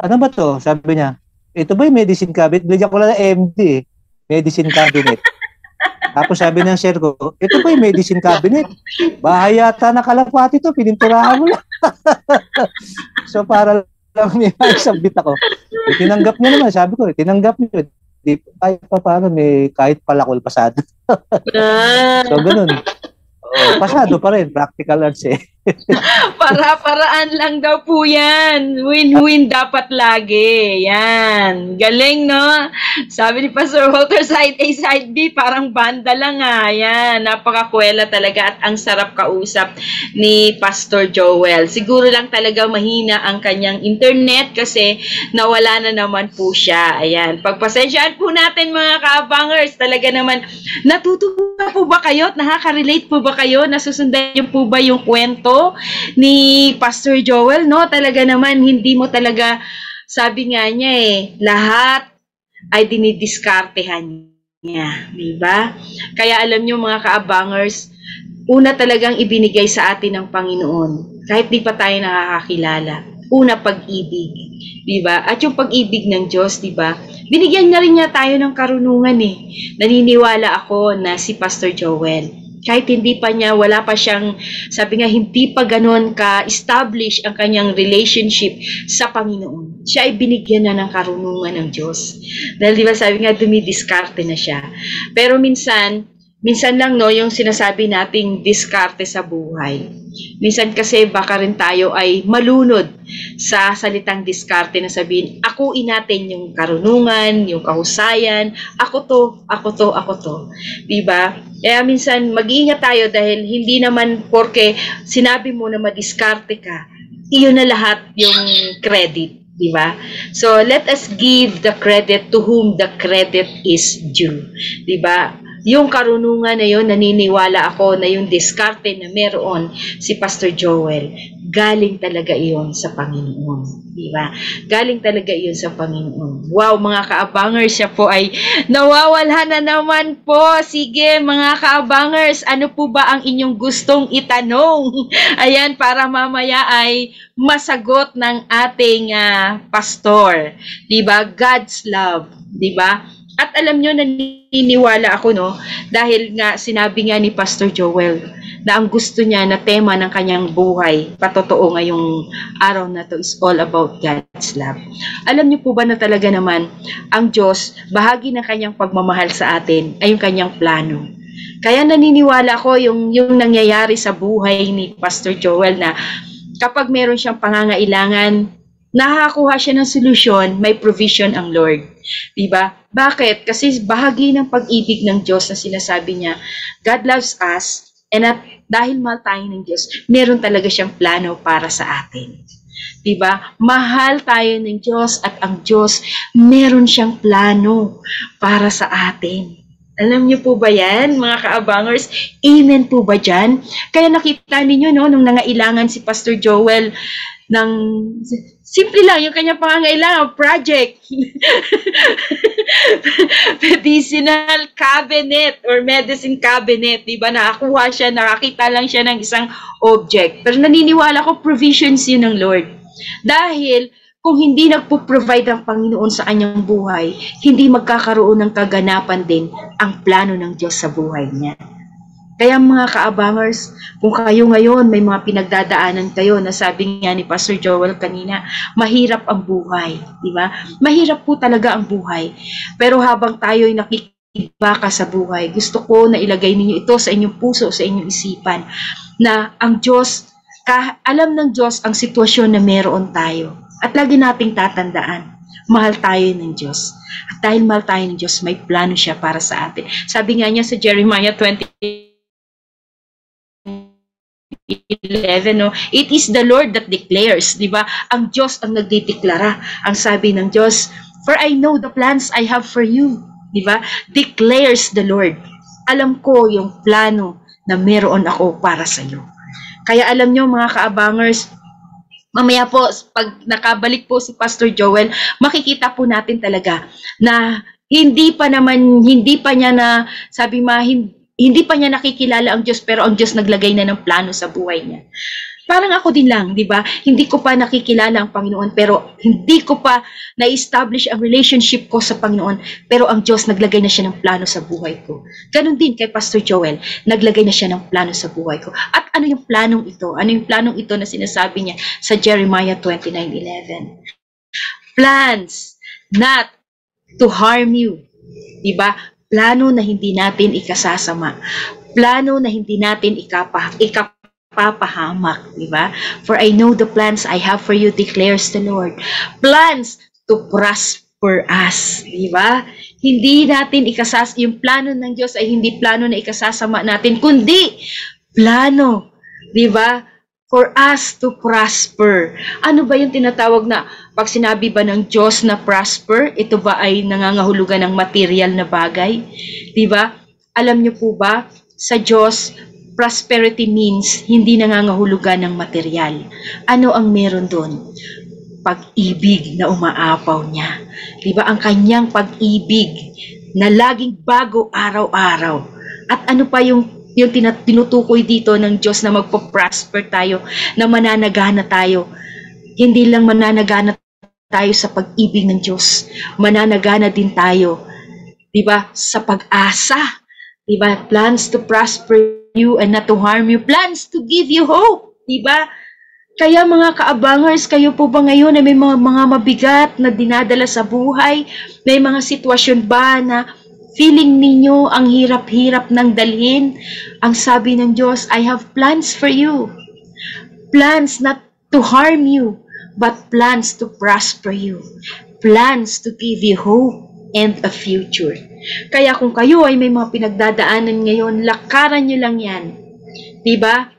ano ba to? Sabi niya, ito ba yung medicine cabinet? Bigyan ko lang na MD, medicine cabinet. Tapos sabi ng sir ko, ito ba yung medicine cabinet? Bahay yata na kalapati to, pininturahan mo lang. So para lang may sabit ako. Tinanggap niya naman, sabi ko, tinanggap niya. Kahit pa paano, kahit palakol pasado. So ganun. Pasado pa rin, practical arts Para-paraan lang daw po yan. Win-win dapat lagi. Yan. Galing, no? Sabi ni Pastor Walter, side A, side B, parang banda lang Yan. Napakakwela talaga at ang sarap kausap ni Pastor Joel. Siguro lang talaga mahina ang kanyang internet kasi nawala na naman po siya. Ayan. Pagpasensyaan po natin mga kaabangers. Talaga naman, natutuwa po ba kayo at nakaka-relate po ba kayo? Nasusundan niyo po ba yung kwento ni Pastor Joel, no? Talaga naman, hindi mo talaga, sabi nga niya lahat ay dinidiskartehan niya, di ba? Kaya alam niyo mga kaabangers, una talagang ibinigay sa atin ng Panginoon, kahit di pa tayo nakakakilala. Una, pag-ibig, di ba? At yung pag-ibig ng Diyos, di ba? Binigyan na rin niya tayo ng karunungan Naniniwala ako na si Pastor Joel, kahit hindi pa niya, wala pa siyang, sabi nga, hindi pa ganon ka-establish ang kanyang relationship sa Panginoon. Siya ay binigyan na ng karunungan ng Diyos. Dahil di ba sabi nga, dumidiskarte na siya. Pero minsan lang yung sinasabi nating diskarte sa buhay. Minsan kasi baka rin tayo ay malunod sa salitang diskarte na sabihin, akuin natin yung karunungan, yung kahusayan, ako to. Diba? Kaya minsan mag-iingat tayo dahil hindi naman porke sinabi mo na madiskarte ka, iyon na lahat yung credit. Diba? So, let us give the credit to whom the credit is due. Diba? Yung karunungan na yun, naniniwala ako na yung diskarte na meron si Pastor Joel, galing talaga iyon sa Panginoon. Diba? Galing talaga iyon sa Panginoon. Wow, mga kaabangers, siya po ay nawawala na naman po. Sige, mga kaabangers, ano po ba ang inyong gustong itanong? Ayan, para mamaya ay masagot ng ating pastor. Diba? God's love. Diba? At alam nyo, naniniwala ako, no? Dahil nga, sinabi nga ni Pastor Joel na ang gusto niya na tema ng kanyang buhay, patotoo ngayong araw na to, is all about God's love. Alam niyo po ba na talaga naman, ang Diyos, bahagi ng kanyang pagmamahal sa atin ay yung kanyang plano. Kaya naniniwala ko yung nangyayari sa buhay ni Pastor Joel na kapag meron siyang pangangailangan, nakakuha siya ng solusyon, may provision ang Lord. Diba? Bakit? Kasi bahagi ng pag-ibig ng Diyos na sinasabi niya, God loves us, and at dahil mahal tayo ng Diyos, meron talaga siyang plano para sa atin. Diba? Mahal tayo ng Diyos at ang Diyos, meron siyang plano para sa atin. Alam niyo po ba yan, mga kaabangers? Amen po ba dyan? Kaya nakita ninyo, no, nung nangailangan si Pastor Joel ng simple lang yung kanyang pangangailangan, project. Medicinal cabinet or medicine cabinet, diba? Nakakuha siya, nakakita lang siya ng isang object. Pero naniniwala ko, provisions yun ng Lord. Dahil, kung hindi nagpo-provide ang Panginoon sa kanyang buhay, hindi magkakaroon ng kaganapan din ang plano ng Diyos sa buhay niya. Kaya mga kaabangers, kung kayo ngayon may mga pinagdadaanan kayo na sabi nga ni Pastor Joel kanina, mahirap ang buhay, di ba? Mahirap po talaga ang buhay. Pero habang tayo'y nakikibaka sa buhay, gusto ko na ilagay ninyo ito sa inyong puso, sa inyong isipan, na ang Diyos, alam ng Diyos ang sitwasyon na meron tayo. At lagi nating tatandaan, mahal tayo ng Diyos. At dahil mahal tayo ng Diyos, may plano siya para sa atin. Sabi nga niya sa Jeremiah 20:11, no? It is the Lord that declares, di ba? Ang Diyos ang nagdideklara. Ang sabi ng Diyos, for I know the plans I have for you, di ba? Declares the Lord. Alam ko yung plano na meron ako para sa iyo. Kaya alam nyo mga kaabangers, mamaya po, pag nakabalik po si Pastor Joel, makikita po natin talaga na hindi pa niya na, hindi pa niya nakikilala ang Diyos, pero ang Diyos naglagay na ng plano sa buhay niya. Parang ako din lang, di ba? Hindi ko pa nakikilala ang Panginoon, pero hindi ko pa na-establish ang relationship ko sa Panginoon, pero ang Diyos naglagay na siya ng plano sa buhay ko. Ganon din kay Pastor Joel, naglagay na siya ng plano sa buhay ko. At ano yung planong ito? Ano yung planong ito na sinasabi niya sa Jeremiah 29:11? Plans not to harm you. Di ba? Plano na hindi natin ikasasama. Plano na hindi natin ikapapahamak, di ba? For I know the plans I have for you, declares the Lord. Plans to prosper us, di ba? Hindi natin yung plano ng Diyos ay hindi plano na ikasasama natin, kundi plano, di ba? For us to prosper. Ano ba yung tinatawag na pag sinabi ba ng Diyos na prosper, ito ba ay nangangahulugan ng material na bagay? Di ba? Alam niyo po ba, sa Diyos, prosperity means hindi nangangahulugan ng material. Ano ang meron doon? Pag-ibig na umaapaw niya. Di ba? Ang kanyang pag-ibig na laging bago araw-araw. At ano pa yung tinutukoy dito ng Diyos na magpo-prosper tayo, na mananagana tayo. Hindi lang mananagana tayo sa pag-ibig ng Diyos, mananagana din tayo, di ba, sa pag-asa, di ba, plans to prosper you and not to harm you, plans to give you hope, di ba? Kaya mga kaabangers, kayo po ba ngayon na may mga mabigat na dinadala sa buhay, may mga sitwasyon ba na feeling ninyo ang hirap-hirap ng dalhin? Ang sabi ng Diyos, I have plans for you. Plans not to harm you, but plans to prosper you. Plans to give you hope and a future. Kaya kung kayo ay may mga pinagdadaanan ngayon, lakaran nyo lang yan. Diba?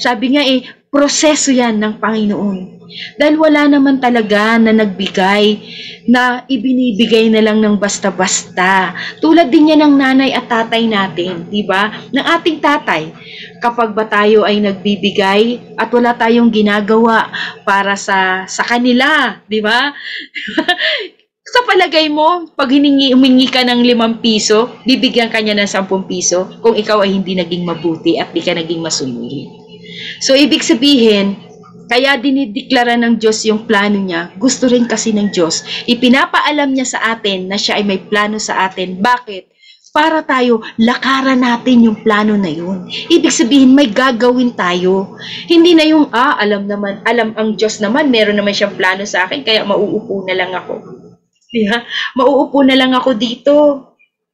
Sabi nga proseso yan ng Panginoon. Dahil wala naman talaga na nagbigay, na ibinibigay na lang ng basta-basta. Tulad din yan ng nanay at tatay natin, di ba? Ng ating tatay. Kapag ba tayo ay nagbibigay at wala tayong ginagawa para sa kanila, di ba? Sa palagay mo, pag humingi ka ng 5 piso, bibigyan ka niya ng 10 piso kung ikaw ay hindi naging mabuti at di ka naging masunuri. So, ibig sabihin, kaya dinideklara ng Diyos yung plano niya. Gusto rin kasi ng Diyos. Ipinapaalam niya sa atin na siya ay may plano sa atin. Bakit? Para tayo, lakaran natin yung plano na yun. Ibig sabihin, may gagawin tayo. Hindi na yung, alam ang Diyos naman, meron naman siyang plano sa akin, kaya mauupo na lang ako. Diba? Mauupo na lang ako dito.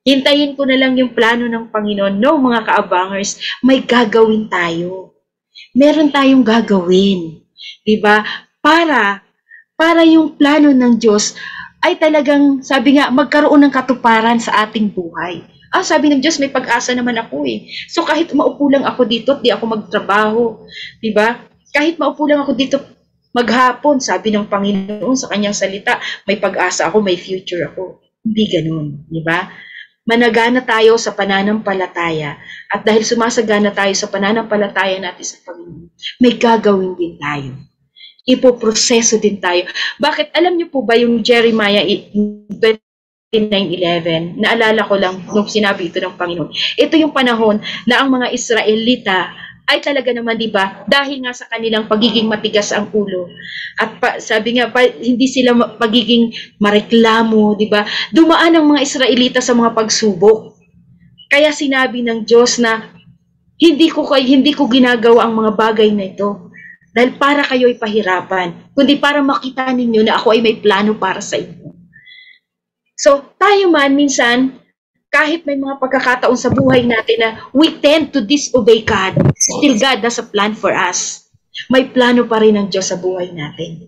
Hintayin ko na lang yung plano ng Panginoon. No, mga kaabangers, may gagawin tayo. Meron tayong gagawin. Diba? Para yung plano ng Diyos ay talagang, sabi nga, magkaroon ng katuparan sa ating buhay. Sabi ng Diyos, may pag-asa naman ako So kahit maupo lang ako dito, di ako magtrabaho. Diba? Kahit maupo lang ako dito maghapon, sabi ng Panginoon sa kanyang salita, may pag-asa ako, may future ako. Hindi ganun. Diba? Managana tayo sa pananampalataya. At dahil sumasagana tayo sa pananampalataya natin sa Panginoon, may gagawin din tayo. Ipoproseso din tayo. Bakit? Alam niyo po ba yung Jeremiah 29:11? Naalala ko lang nung sinabi ito ng Panginoon. Ito yung panahon na ang mga Israelita ay talaga naman, di ba, dahil nga sa kanilang pagiging matigas ang ulo at sabi nga, hindi sila pagiging mareklamo, di ba, dumaan ang mga Israelita sa mga pagsubok. Kaya sinabi ng Diyos na hindi ko ginagawa ang mga bagay na ito dahil para kayo ay pahirapan, kundi para makita ninyo na ako ay may plano para sa inyo. So, tayo man minsan, kahit may mga pagkakataon sa buhay natin na we tend to disobey God, still God has a plan for us. May plano pa rin ng Diyos sa buhay natin.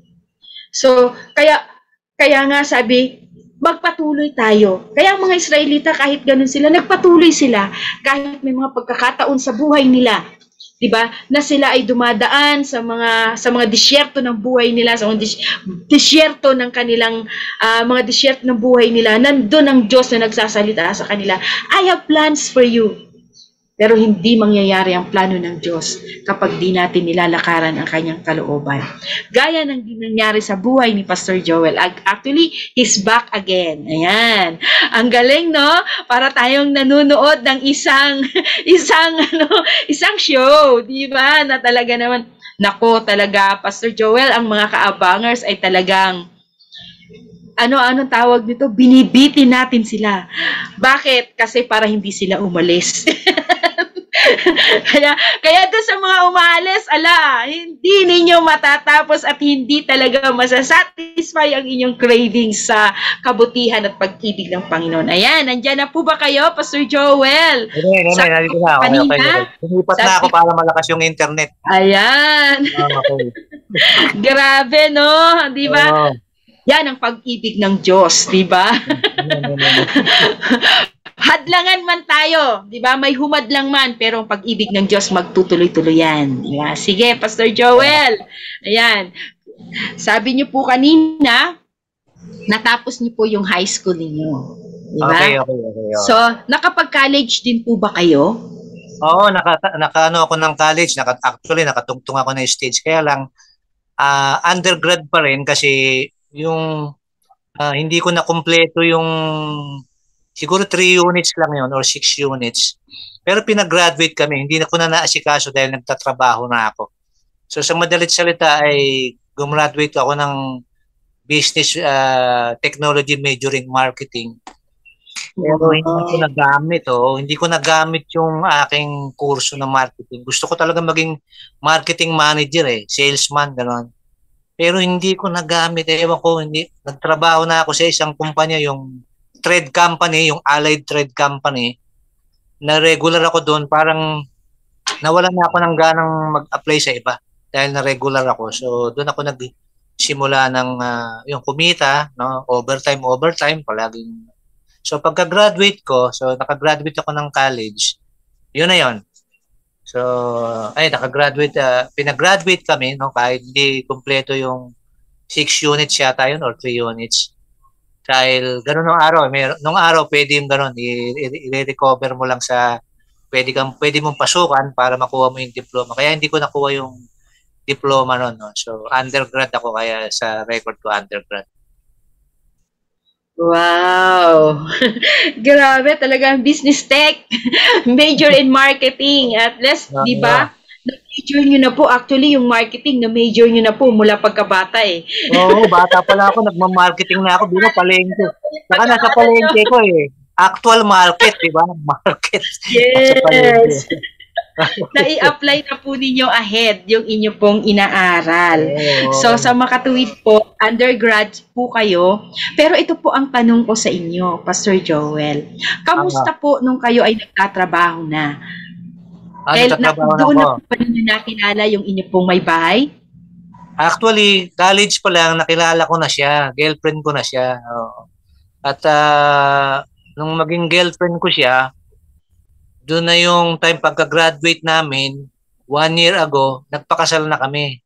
So, kaya nga sabi, magpatuloy tayo. Kaya ang mga Israelita, kahit ganun sila, nagpatuloy sila kahit may mga pagkakataon sa buhay nila. 'Di ba? Na sila ay dumadaan sa mga disyerto ng buhay nila, sa mga disyerto ng kanilang mga disyerto ng buhay nila. Nandoon ang Diyos na nagsasalita sa kanila. I have plans for you. Pero hindi mangyayari ang plano ng Diyos kapag di natin nilalakaran ang kanyang kalooban. Gaya ng nangyari sa buhay ni Pastor Joel. Actually, he's back again. Ayan. Ang galing, no? Para tayong nanonood ng isang show, di ba? Na talaga naman, nako talaga, Pastor Joel, ang mga kaabangers ay talagang anong tawag nito? Binibitin natin sila. Bakit? Kasi para hindi sila umalis. kaya doon sa mga umalis, hindi ninyo matatapos at hindi talaga masasatisfy ang inyong cravings sa kabutihan at pag-ibig ng Panginoon. Ayan, nandyan na po ba kayo, Pastor Joel? Nandito na. Okay. Lumipat na ako para malakas yung internet. Ayan. Okay. Grabe, no? Di ba? Yan ang pag-ibig ng Diyos, di ba? Hadlangan man tayo, di ba? May humadlang man, pero ang pag-ibig ng Diyos magtutuloy-tuloy yan. Diba? Sige, Pastor Joel. Ayan. Sabi niyo po kanina, natapos niyo po yung high school niyo. Diba? Okay. So, nakapag-college din po ba kayo? Oo, ako ng college. Actually, nakatungtong ako ng stage. Kaya lang, undergrad pa rin kasi yung hindi ko na kumpleto yung siguro 3 units lang yon or 6 units. Pero pinag-graduate kami, hindi na ko na naasikaso dahil nagtatrabaho na ako. So sa madalit salita ay gumraduate ako ng business technology majoring marketing. Pero hindi ko nagamit yung aking kurso ng marketing. Gusto ko talaga maging marketing manager salesman, gano'n. Pero hindi ko nagamit, ewan ko, nagtrabaho na ako sa isang kumpanya, yung trade company, yung Allied Trade Company, na regular ako doon, parang nawalan na ako ng ganang mag-apply sa iba dahil na regular ako. So doon ako nagsimula ng yung kumita, no, overtime palaging. So pagka-graduate ko, so naka-graduate ako ng college, yun na yun. So pinag-graduate kami, no, kahit hindi kumpleto yung 6 units yata yun or 3 units. Dahil gano'n nung araw pwede yung gano'n, i-recover mo lang sa pwede mong pasukan para makuha mo yung diploma. Kaya hindi ko nakuha yung diploma noon, no. So undergrad ako, kaya sa record ko undergrad. Wow! Grabe, talagang business tech. Major in marketing. At least, di ba? Na-major nyo na po. Actually, yung marketing, na-major nyo na po mula pagkabata Oo, bata pala ako. Nagma-marketing na ako. Di ba, palengke. Saka nasa palengke ko Actual market, di ba? Market. Yes. Na-i-apply na po ninyo ahead yung inyo pong inaaral. So, sa makatuwid po, undergrad po kayo. Pero ito po ang tanong ko sa inyo, Pastor Joel. Kamusta po nung kayo ay nagtatrabaho na? Doon na po ba ninyo nakilala yung inyo pong may bahay? Actually, college pa lang, nakilala ko na siya. Girlfriend ko na siya. At nung maging girlfriend ko siya, doon na yung time pagka-graduate namin, 1 year ago, nagpakasal na kami.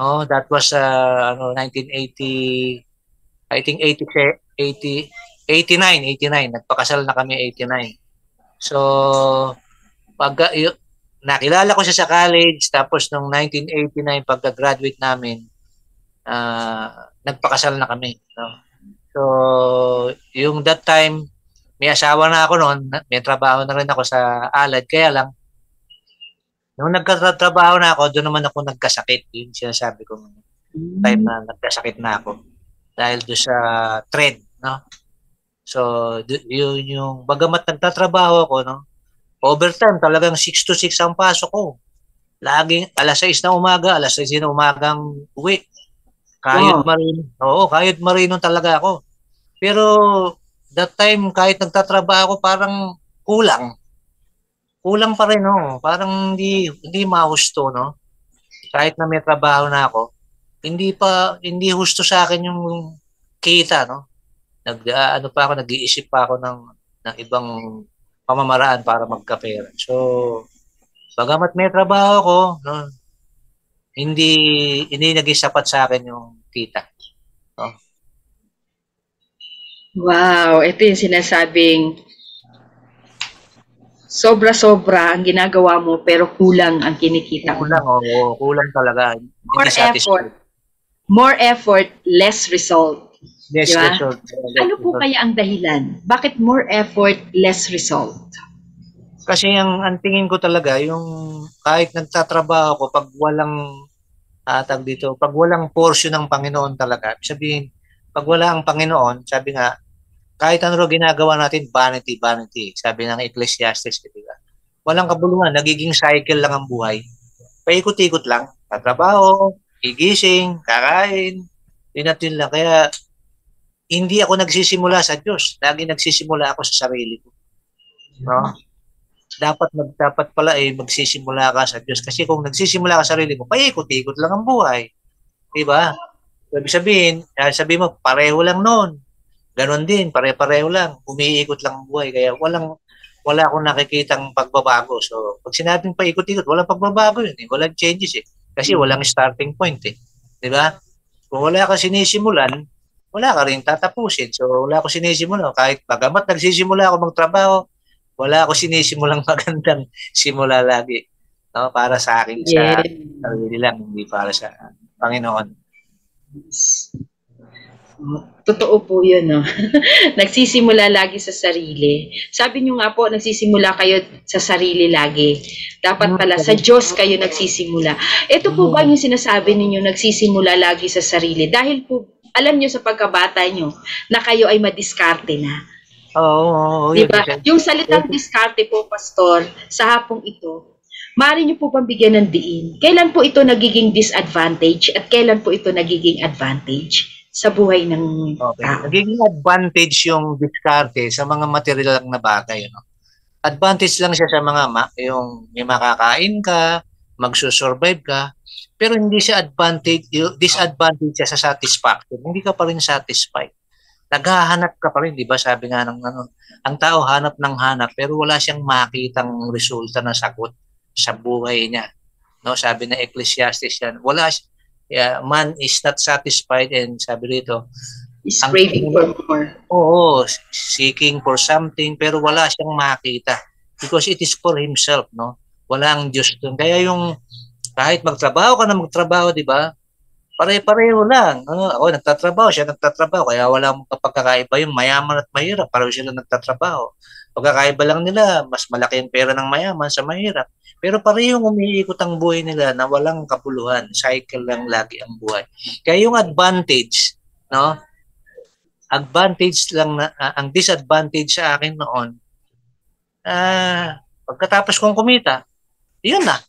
That was 1980, I think 89. Nagpakasal na kami 89. So, nakilala ko siya sa college, tapos nung 1989, pagka-graduate namin, nagpakasal na kami. No? So, yung that time, may asawa na ako noon, may trabaho na rin ako sa Allied, kaya lang, Nung nagkatrabaho na ako, doon naman ako nagkasakit. Yung sinasabi ko, time na nagkasakit na ako. Dahil doon sa trend, no? So, yun yung, bagamat nagtatrabaho ako, no? Overtime, talagang 6 to 6 ang pasok ko. Laging alas 6 na umaga, alas 6 na umagang uwi. Kayod marino. Oo, kayod marino talaga ako. Pero that time, kahit nagtatrabaho ako, parang kulang. Kulang pa rin, no? Parang hindi mahusto, no? Kahit na may trabaho na ako, hindi husto sa akin yung kita, no? Ano pa ako, nag-iisip pa ako ng ibang pamamaraan para magkapera. So, bagamat may trabaho ko, no, hindi naging sapat sa akin yung kita. No? Wow, ito yung sinasabing sobra-sobra ang ginagawa mo pero kulang ang kinikita mo. Kulang, oo, kulang talaga. More effort, less result. Less diba? result. Ano po kaya ang dahilan? Bakit more effort, less result? Kasi ang tingin ko talaga, yung kahit nagtatrabaho ko, pag walang pag walang portion ng Panginoon talaga, sabihin, pag wala ang Panginoon, sabi nga, kahit ano ginagawa natin, vanity, vanity. Sabi ng Ecclesiastes, diba? Walang kabuluhan, nagiging cycle lang ang buhay. Paikot-ikot lang, tatrabaho, igising, kakain, yun at yun lang. Kaya, hindi ako nagsisimula sa Diyos. Lagi nagsisimula ako sa sarili ko. No? Dapat pala magsisimula ka sa Diyos. Kasi kung nagsisimula ka sa sarili mo, paikot-ikot lang ang buhay. Diba? Sabihin mo, pareho lang noon. Ganon din, pare-pareho lang. Umiikot lang ang buhay. Kaya wala akong nakikitang pagbabago. So, pag sinabing paikot-ikot, walang pagbabago yun. Walang changes eh. Kasi walang starting point eh. Diba? Kung wala ka sinisimulan, wala ka rin tatapusin. So, wala ako sinisimulan. Kahit bagamat nagsisimula ako magtrabaho, wala ako sinisimulang magandang simula lagi. No? Para sa akin, sa sarili lang, hindi para sa Panginoon. Totoo po yun, no? Nagsisimula lagi sa sarili. Sabi nyo nga po, nagsisimula kayo sa sarili lagi. Dapat pala, sa Diyos kayo nagsisimula. Ito po ba yung sinasabi ninyo, nagsisimula lagi sa sarili? Dahil po, alam nyo sa pagkabata nyo, na kayo ay madiskarte na. Oo. Diba? Yung salitang diskarte po, Pastor, sa hapong ito, maaari nyo po bang bigyan ng diin? Kailan po ito nagiging disadvantage at kailan po ito nagiging advantage sa buhay ng tao? Nagiging advantage yung diskarte sa mga material lang na bagay. No? Advantage lang siya sa mga yung may makakain ka, magsusurvive ka, pero hindi siya disadvantage siya sa satisfaction. Hindi ka pa rin satisfied. Naghahanap ka pa rin, di ba? Sabi nga ang tao hanap ng hanap, pero wala siyang makitang resulta na sagot sa buhay niya. No, sabi na Ecclesiastes yan. Man is not satisfied and sabi rito, is craving for more. Oo, seeking for something pero wala siyang makita because it is for himself, no? Wala ang Diyos doon. Kaya yung kahit magtrabaho ka na magtrabaho, di ba? Pare-pareho lang. Ako nagtatrabaho, siya nagtatrabaho. Kaya wala mong kapagkakaiba yung mayaman at mahirap. Pareho sila nagtatrabaho. Pagkakaiba lang nila, mas malaki ang pera ng mayaman sa mahirap. Pero parehong umiikot ang buhay nila na walang kapuluhan. Cycle lang lagi ang buhay. Kaya yung advantage, no? Advantage lang na, ang disadvantage sa akin noon, pagkatapos kong kumita, yun na.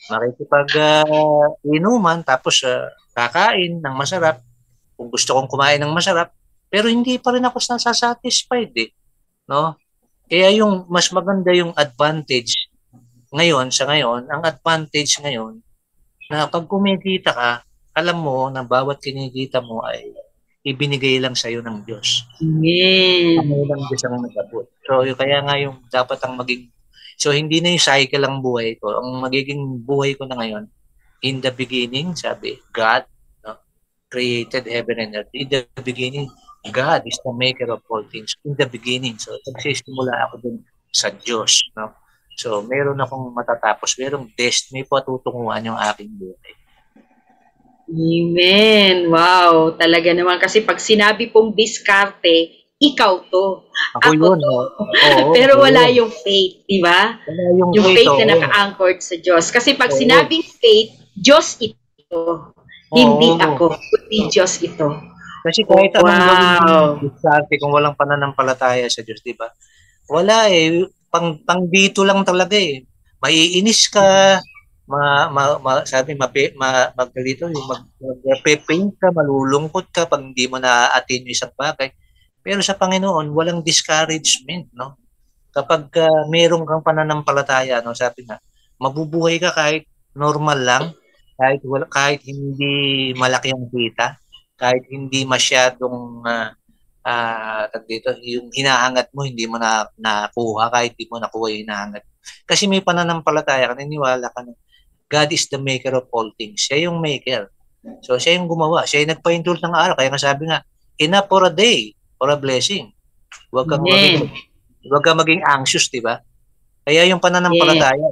Makikipag-inuman, tapos kakain ng masarap. Kung gusto kong kumain ng masarap, pero hindi pa rin ako satisfied eh. No? Kaya yung mas maganda yung advantage ngayon, ang advantage ngayon, na pag kumikita ka, alam mo na bawat kinikita mo ay ibinigay lang sa'yo ng Diyos. Amen. Ang lang Diyos ang nagabot. So, kaya nga yung dapat ang maging So, hindi na yung cycle ang buhay ko. Ang magiging buhay ko na ngayon, in the beginning, sabi, God created heaven and earth. In the beginning, God is the maker of all things. In the beginning. So, nagsisimula ako dun sa Diyos. No? So, meron akong matatapos. Merong destiny po tutunguhan yung aking buhay. Amen. Wow. Talaga naman. Kasi pag sinabi pong diskarte, ikaw to. Ako Ako yun. to. Oo, Pero ako wala yun. yung faith, di ba? Wala yung Yung faith, faith na oo. naka-anchored sa Diyos. Kasi pag Oo. sinabing faith, Diyos ito. Hindi Oo. ako, kundi Diyos ito. Kasi Oh, kahit anong gawin mo, wow. diskarte kung walang pananampalataya sa Diyos, di ba? Wala eh. Pang dito lang talaga eh. Maiinis ka, sabi, magdalito, magpe-pain ka, malulungkot ka pag hindi mo na-attain yung isang bagay. Pero sa Panginoon, walang discouragement, no? Kapag meron kang pananampalataya, no, sabi nga, mabubuhay ka kahit normal lang, kahit hindi malaki ang kita, kahit hindi masyadong dito, yung hinahangat mo, hindi mo nakuha, kahit hindi mo nakuha yung hinahangat. Kasi may pananampalataya ka, naniniwala ka na God is the maker of all things. Siya yung maker. So, siya yung gumawa. Siya yung nagpa-indulge ng araw. Kaya nga sabi nga, enough for a day, for a blessing. Huwag kang maging, Amen. huwag kang maging anxious, di ba? Kaya yung Yes. pananampalataya,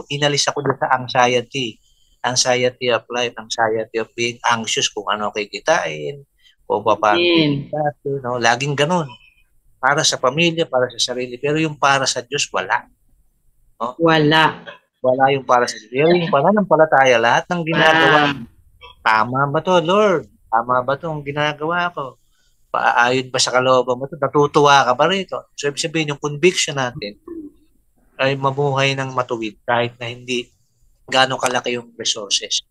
inalis ako doon sa anxiety. Anxiety of life, anxiety of being anxious kung ano kikitain, kung paano Amen. kikitain, no? Laging ganun. Para sa pamilya, para sa sarili. Pero yung para sa Diyos, wala. No? Wala. Wala yung para sa Diyos. Pero yung pananampalataya, lahat ng ginagawa, Wow. tama ba to, Lord? Tama ba itong ginagawa ko? Paayon ba sa kalooban mo to? Natutuwa ka ba rito? So, ibig sabihin, yung conviction natin ay mabuhay ng matuwid kahit na hindi gaano kalaki yung resources.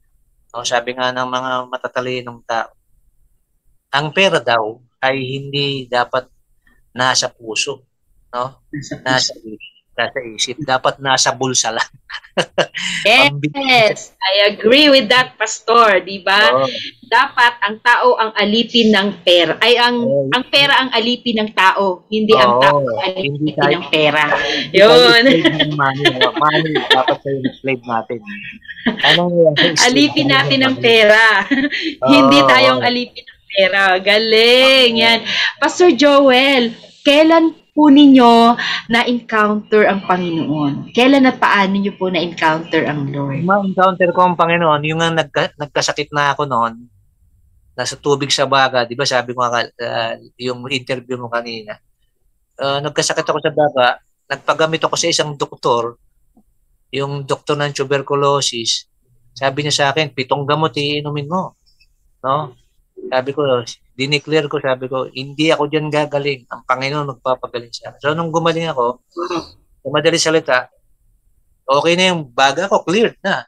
No, sabi nga ng mga matatalinong tao, ang pera daw ay hindi dapat nasa puso, no? Nasa isip, dapat nasa bulsa lang. Yes, I agree with that, Pastor, di ba? Oh, Dapat ang tao ang alipin ng pera. Ay, ang pera ang alipin ng tao, hindi ang tao ang hindi alipin tayo, ng pera. hindi tayo Yun. slave ng money. Money, dapat tayo yung slave natin. Ano yung slave Alipin tayo natin ng ng money? pera. Hindi tayong Oh, alipin ng pera. Galing. Yan. Pastor Joel, kailan po ninyo na-encounter ang Panginoon? Kailan at paano niyo po na-encounter ang Lord? ma-encounter ko ang Panginoon, yung nga nagkasakit na ako noon, nasa tubig sa baga, di ba sabi mo yung interview mo kanina, nagkasakit ako sa baga, nagpagamit ako sa isang doktor, yung doktor ng tuberculosis, sabi niya sa akin, 7 gamot iinumin mo. No? Sabi ko, dineclare ko, sabi ko, hindi ako dyan gagaling. Ang Panginoon magpapagaling sa akin. So, nung gumaling ako, sa madali salita, okay na yung baga ko, cleared na.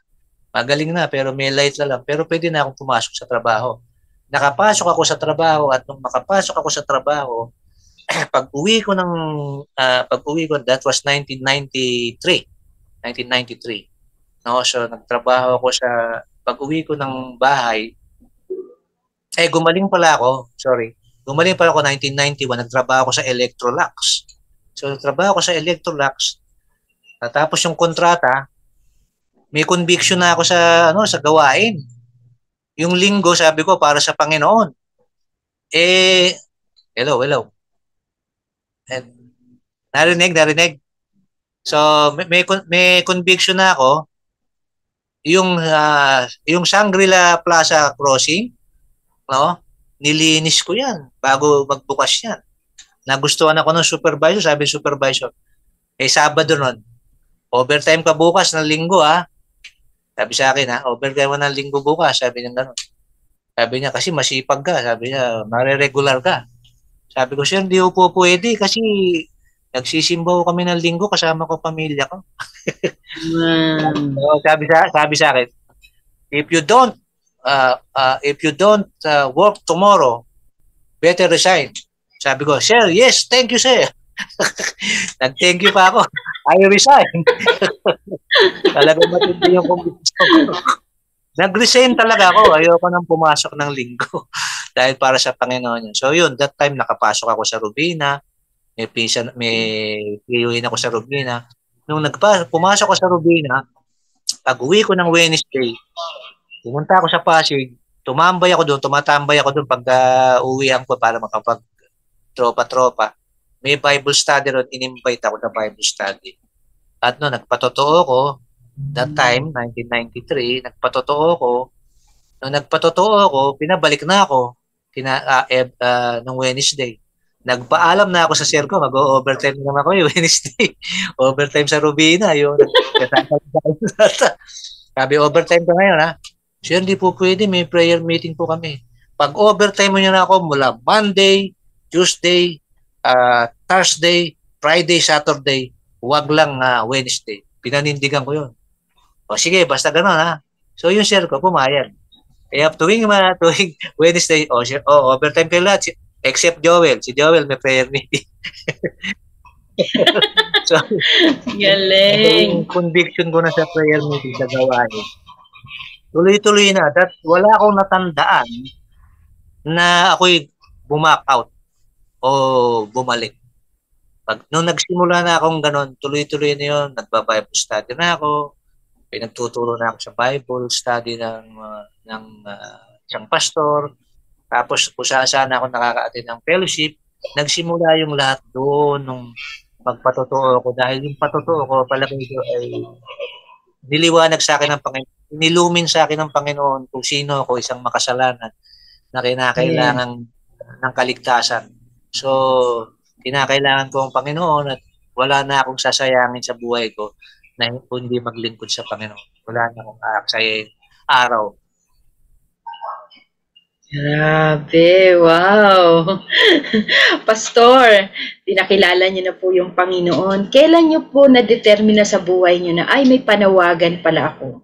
Magaling na, pero may light na lang. Pero pwede na akong pumasok sa trabaho. Nakapasok ako sa trabaho at nung makapasok ako sa trabaho, pag-uwi ko, that was 1993. 1993. No, so nagtrabaho ako pag-uwi ko ng bahay, gumaling pala ako, sorry. Gumaling pala ako 1991, nagtrabaho ako sa Electrolux. So nagtrabaho ako sa Electrolux, natapos yung kontrata, may conviction na ako sa gawain. Yung linggo, sabi ko, para sa Panginoon. Hello. Narinig. So, may conviction na ako. Yung Shangri-La Plaza Crossing, no? Nilinis ko yan bago magbukas yan. Nagustuhan ako ng supervisor, sabi supervisor, Sabado nun, overtime ka bukas ng linggo ha. Sabi sa akin overtime mo ng linggo bukas, sabi niya gano'n. Sabi niya, kasi masipag ka, sabi niya, mare-regular ka. Sabi ko, sir, hindi po pwede kasi nagsisimbaw kami ng linggo kasama ko pamilya ko. So, sabi sa akin, if you don't work tomorrow, better resign. Sabi ko, sir, yes, thank you, sir. Nag-thank you pa ako. I resign. Talagang matindi yung conviction ko. Nag-resign talaga ako. Ayoko nang pumasok ng linggo dahil para sa Panginoon yun. So yun, that time nakapasok ako sa Robina. May piyuhin ako sa Robina. Nung pumasok ako sa Robina, pag-uwi ko ng Wednesday, pumunta ako sa Pasig, tumatambay ako doon pag uwihan ko para makapag-tropa-tropa. May Bible study ron, in-invite ako sa Bible study. At no, nagpatotoo ko, that time, 1993, nagpatotoo ko. Nung nagpatotoo ko, pinabalik na ako nung Wednesday. nagpaalam na ako sa sir ko, mag-overtime naman ako yung Wednesday. Overtime sa Rubina, yung sabi, overtime ka ngayon, ha? Sir, hindi po pwede, may prayer meeting po kami. Pag overtime mo nyo na ako mula Monday, Tuesday, Thursday, Friday, Saturday, wag lang Wednesday. Pinanindigan ko yun. O sige, basta gano'n, ha? So yung sir ko, pumayag. Kaya tuwing Wednesday, overtime kayo lahat. Except Joel. Si Joel may prayer meeting. So, Galing. yung conviction ko na sa prayer meeting sa gawain, tuloy-tuloy na. Wala akong natandaan na ako'y bumak out o bumalik. Nung nagsimula na akong ganon, tuloy-tuloy na yun. Nagba-Bible study na ako. Pinagtuturo na ako sa Bible study ng isang pastor. Tapos kung saan ako nakaka-attend ng fellowship, nagsimula yung lahat doon nung magpatotoo ko. Dahil yung patotoo ko, palagay ko ay niliwanag sa akin ng Panginoon. Nilumin sa akin ng Panginoon kung sino ako, isang makasalanan na kinakailangan ng kaligtasan. So, kinakailangan ko ang Panginoon at wala na akong sasayangin sa buhay ko na hindi maglingkod sa Panginoon. Wala na akong aaksayin araw. Grabe, wow. Pastor, pinakilala niyo na po yung Panginoon. Kailan niyo po na-determine sa buhay niyo na, ay, may panawagan pala ako?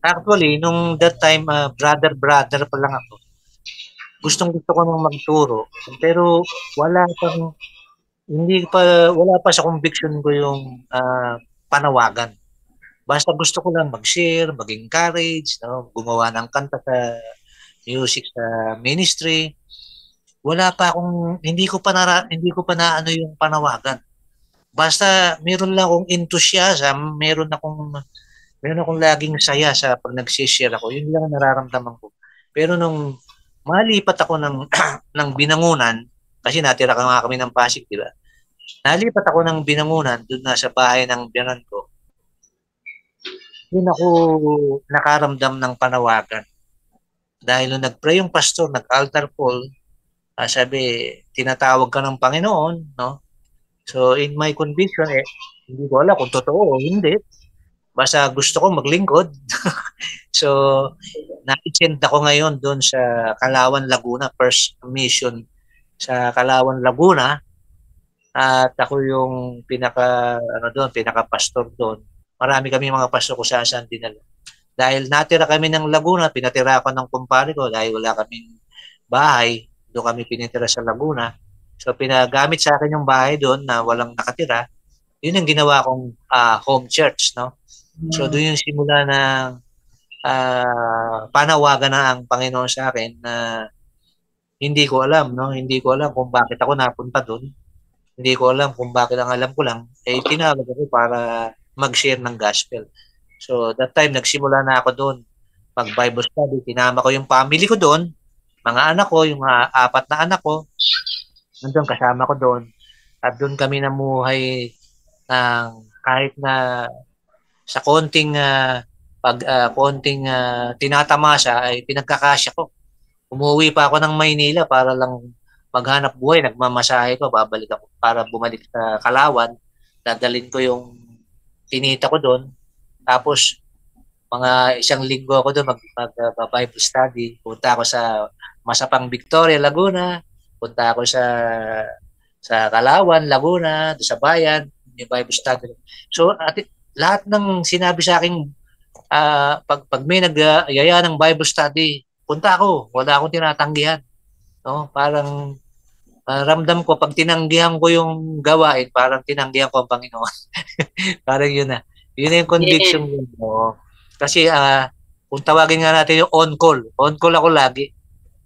Actually, nung that time, brother pa lang ako. Gusto ko nang magturo. Pero wala pa sa conviction ko yung panawagan. Basta gusto ko lang mag-share, mag-encourage, no? Gumawa ng kanta sa music sa ministry. Hindi ko pa na ano yung panawagan. Basta meron lang akong enthusiasm, meron akong laging saya sa pag nag-share ako. Yun lang ang nararamdaman ko. Pero nung malipat ako ng Binangunan, kasi natira nga kami ng Pasig, di ba? Nalipat ako ng Binangunan, doon na sa bahay ng biyanan ko. Doon ako nakaramdam ng panawagan. Dahil nung nag-pray yung pastor, nag-altar call, sabi, tinatawag ka ng Panginoon, no? So, in my conviction, hindi ko alam kung totoo o hindi. Basta gusto ko maglingkod. So, na-send ako ngayon doon sa Calauan, Laguna, first mission sa Calauan, Laguna. At ako yung pinaka-pastor doon. Marami kami mga pastor ko saan dinala. Dahil natira kami ng Laguna, pinatira ako ng kumpare ko dahil wala kaming bahay. Doon kami pinatira sa Laguna. So, pinagamit sa akin yung bahay doon na walang nakatira. Yun ang ginawa kong home church, no? So, doon yung simula ng panawagan na ang Panginoon sa akin na hindi ko alam, no? Hindi ko alam kung bakit ako napunta doon. Hindi ko alam kung bakit, ang alam ko lang, tinawag ako para mag-share ng gospel. So, that time, nagsimula na ako doon. Mag-Bible study, tinama ko yung family ko doon, mga anak ko, yung 4 na anak ko, nandun kasama ko doon. At doon kami namuhay kahit na sa konting tinatamasa ay pinagkakasya ko. Umuwi pa ako ng Maynila para lang maghanap buhay. Nagmamasahe ko, babalik ako para bumalik sa Calauan. Dadalhin ko yung tinita ko doon. Tapos, mga 1 linggo ako doon mag-Bible study. Punta ako sa Masapang Victoria, Laguna. Punta ako sa Calauan, Laguna, sa bayan, may Bible study. So, lahat ng sinabi sa akin, pag may nagyaya ng Bible study, punta ako. Wala akong tinatanggihan. No? Parang ramdam ko, pag tinanggihan ko yung gawain, parang tinanggihan ko ang Panginoon. Parang yun na. Yun na yung conviction ko. Kasi kung tawagin nga natin yung on-call. On-call ako lagi.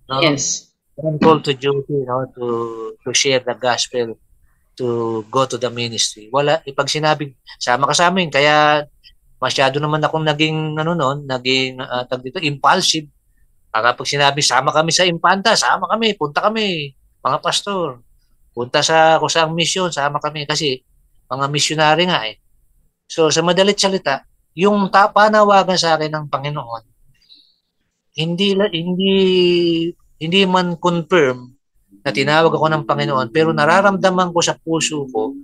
No? Yes. On-call to duty, no? To share the gospel, to go to the ministry. Pag sinabing, sama ka sa amin, kaya masyado naman akong naging impulsive. Kapag sinabi, sama kami sa Impanta, sama kami, punta kami, mga pastor. Punta kung saang mission, sama kami. Kasi, mga missionary nga eh. So, sa madalit salita, yung panawagan sa akin ng Panginoon, hindi man confirm na tinawag ako ng Panginoon, pero nararamdaman ko sa puso ko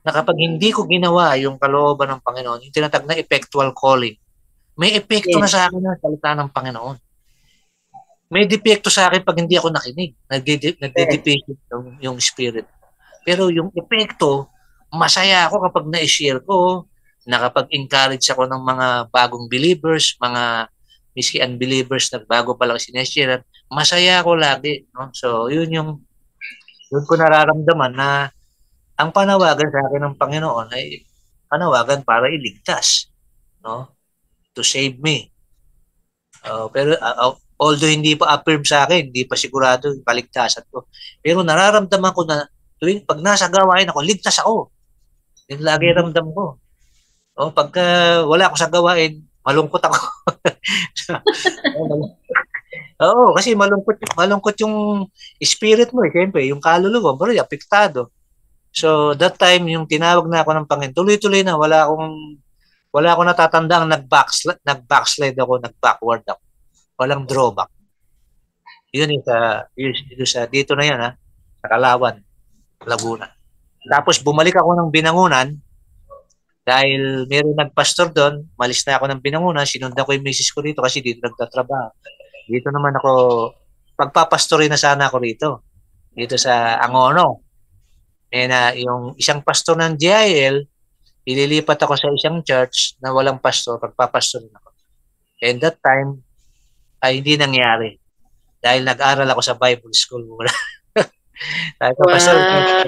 na kapag hindi ko ginawa yung kalooban ng Panginoon, yung tinatag na effectual calling, may epekto na sa akin ang salita ng Panginoon. May depekto sa akin pag hindi ako nakinig. Nagde-depekto yung spirit. Pero yung epekto, masaya ako kapag na-share ko, nakapag-encourage ako ng mga bagong believers, mga miski unbelievers na bago pa lang sineshare. Masaya ako lagi. No? So, yun ko nararamdaman na ang panawagan sa akin ng Panginoon ay panawagan para iligtas. No? To save me. Pero although hindi pa affirm sa akin, hindi pa sigurado yung kaligtasan ko. Pero nararamdaman ko na tuwing pag nasa gawain ako, ligtas ako. Yung lagi ramdam ko. Pagka wala ako sa gawain, malungkot ako. Oo, kasi malungkot yung spirit mo. Siyempre, yung kaluluwa, bro, apektado. So, that time, yung tinawag na ako ng Panginoon, tuloy-tuloy na, wala akong natatanda ang nag-backslide ako, nag-backward ako. Walang drawback. Yun sa dito na yan, sa Kalawan, Laguna. Tapos bumalik ako ng Binangunan dahil meron nagpastor doon, malis na ako ng Binangunan, sinundan ko yung misis ko dito kasi dito nagtatrabaho. Dito naman ako, pagpapastorin na sana ako rito. Dito sa Angono. Yung isang pastor ng GIL, ililipat ako sa isang church na walang pastor, pagpapastorin ako. And that time, ay hindi nangyari. Dahil nag-aral ako sa Bible School muna. Dahil pastor,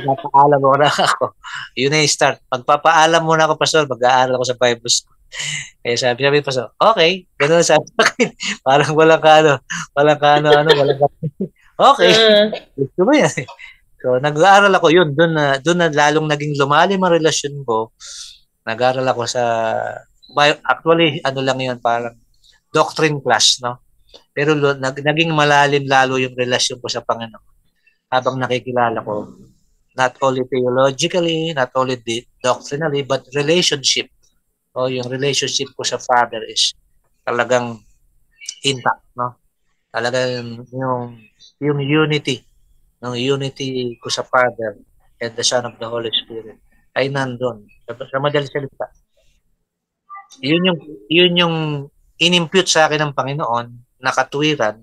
magpapaalam muna ako. Yun na yung start. Magpapaalam muna ako, pastor, mag-aaral ako sa Bible School. Sabi pastor, okay, ganoon sa akin. Parang walang okay. Gusto mo yan. So, nag-aaral ako yun. Doon na lalong naging lumalim ang relasyon ko. Nag-aaral ako sa, actually, lang yun, parang doctrine class, no? Pero naging malalim lalo yung relasyon ko sa Panginoon. Habang nakikilala ko, not only theologically, not only doctrinally, but relationship. Yung relationship ko sa Father is talagang intact, no? Talagang yung unity, unity ko sa Father and the Son of the Holy Spirit ay nandun. Sa madaling salita. Yun yung inimpute sa akin ng Panginoon na katuwiran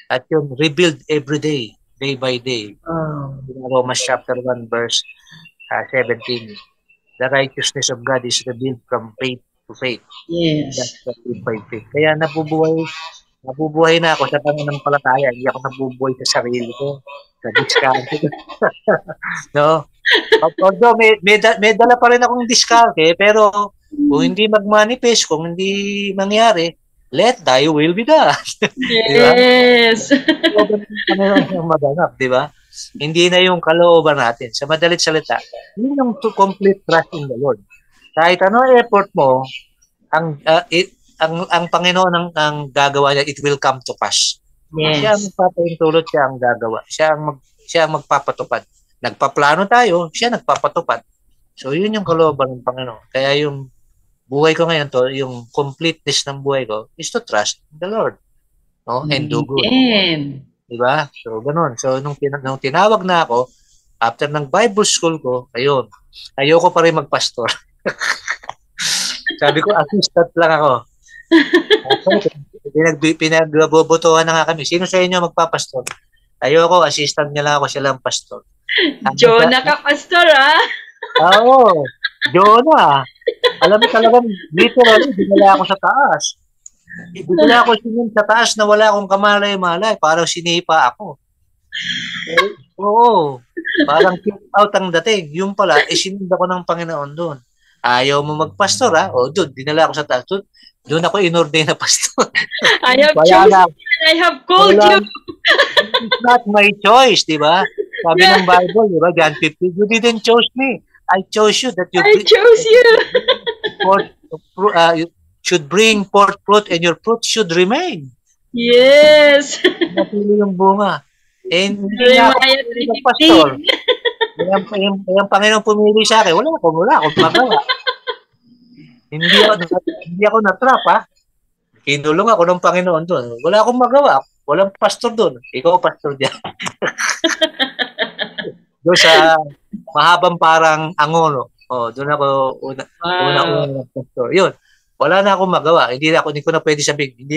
at yun rebuild every day by day. Romans chapter 1 verse 17. The righteousness of God is revealed from faith to faith. Yes. That's by faith. Kaya nabubuhay na ako sa pananampalataya. Hindi ako nabubuhay sa sarili ko. Sa diskarte. No? Although may dala pa rin akong diskarte, pero kung hindi mag-manifest, kung hindi mangyari, let thy will be done. Yes. Maganap, di ba? Hindi na yung kalooban natin. Sa madalit salita, yun yung to complete trust in the Lord. Kahit ano effort mo, ang Panginoon ang gagawa niya, it will come to pass. Yes. Siya ang magpapahintulot, siya ang gagawa. Siya ang magpapatupad. Nagpaplano tayo, siya nagpapatupad. So, yun yung kalooban ng Panginoon. Kaya yung buhay ko ngayon yung completeness ng buhay ko is to trust the Lord. No? And do good. Diba? So, ganun. So, nung tinawag na ako, after ng Bible school ko, ayoko pa rin magpastor. Sabi ko, assistant lang ako. Pinagbobotohan na nga kami. Sino sa inyo magpapastor? Ayoko, assistant niya lang ako, siya lang pastor. Jonah ka, pastor, Oo. Jonah. Alam mo talagang, literally, dinala ako sa taas. Dinala ako sa taas na wala akong kamalay-malay. Parang sinipa ako. Oo. Parang kick out ang dating. Yung pala, sinunda ko ng Panginoon doon. Ayaw mo magpastor, O, doon, dinala ako sa taas. Doon ako inordain na pastor. I have chosen I have called you. It's not my choice, di ba? Sabi ng Bible, di ba? John 15, you didn't choose me. I chose you that you should bring forth fruit and your fruit should remain. Yes. Napili yung bunga. And hindi na ako pastor. Yung Panginoon pumili sa akin, wala akong magawa. Hindi ako na-trap, Kinulong ako ng Panginoon doon. Wala akong magawa. Walang pastor doon. Ikaw pastor diyan. Doon sa mahabang parang Angono. Oh, doon ako una pastor. Yun. Wala na akong magawa. Hindi ko na pwede sabihin.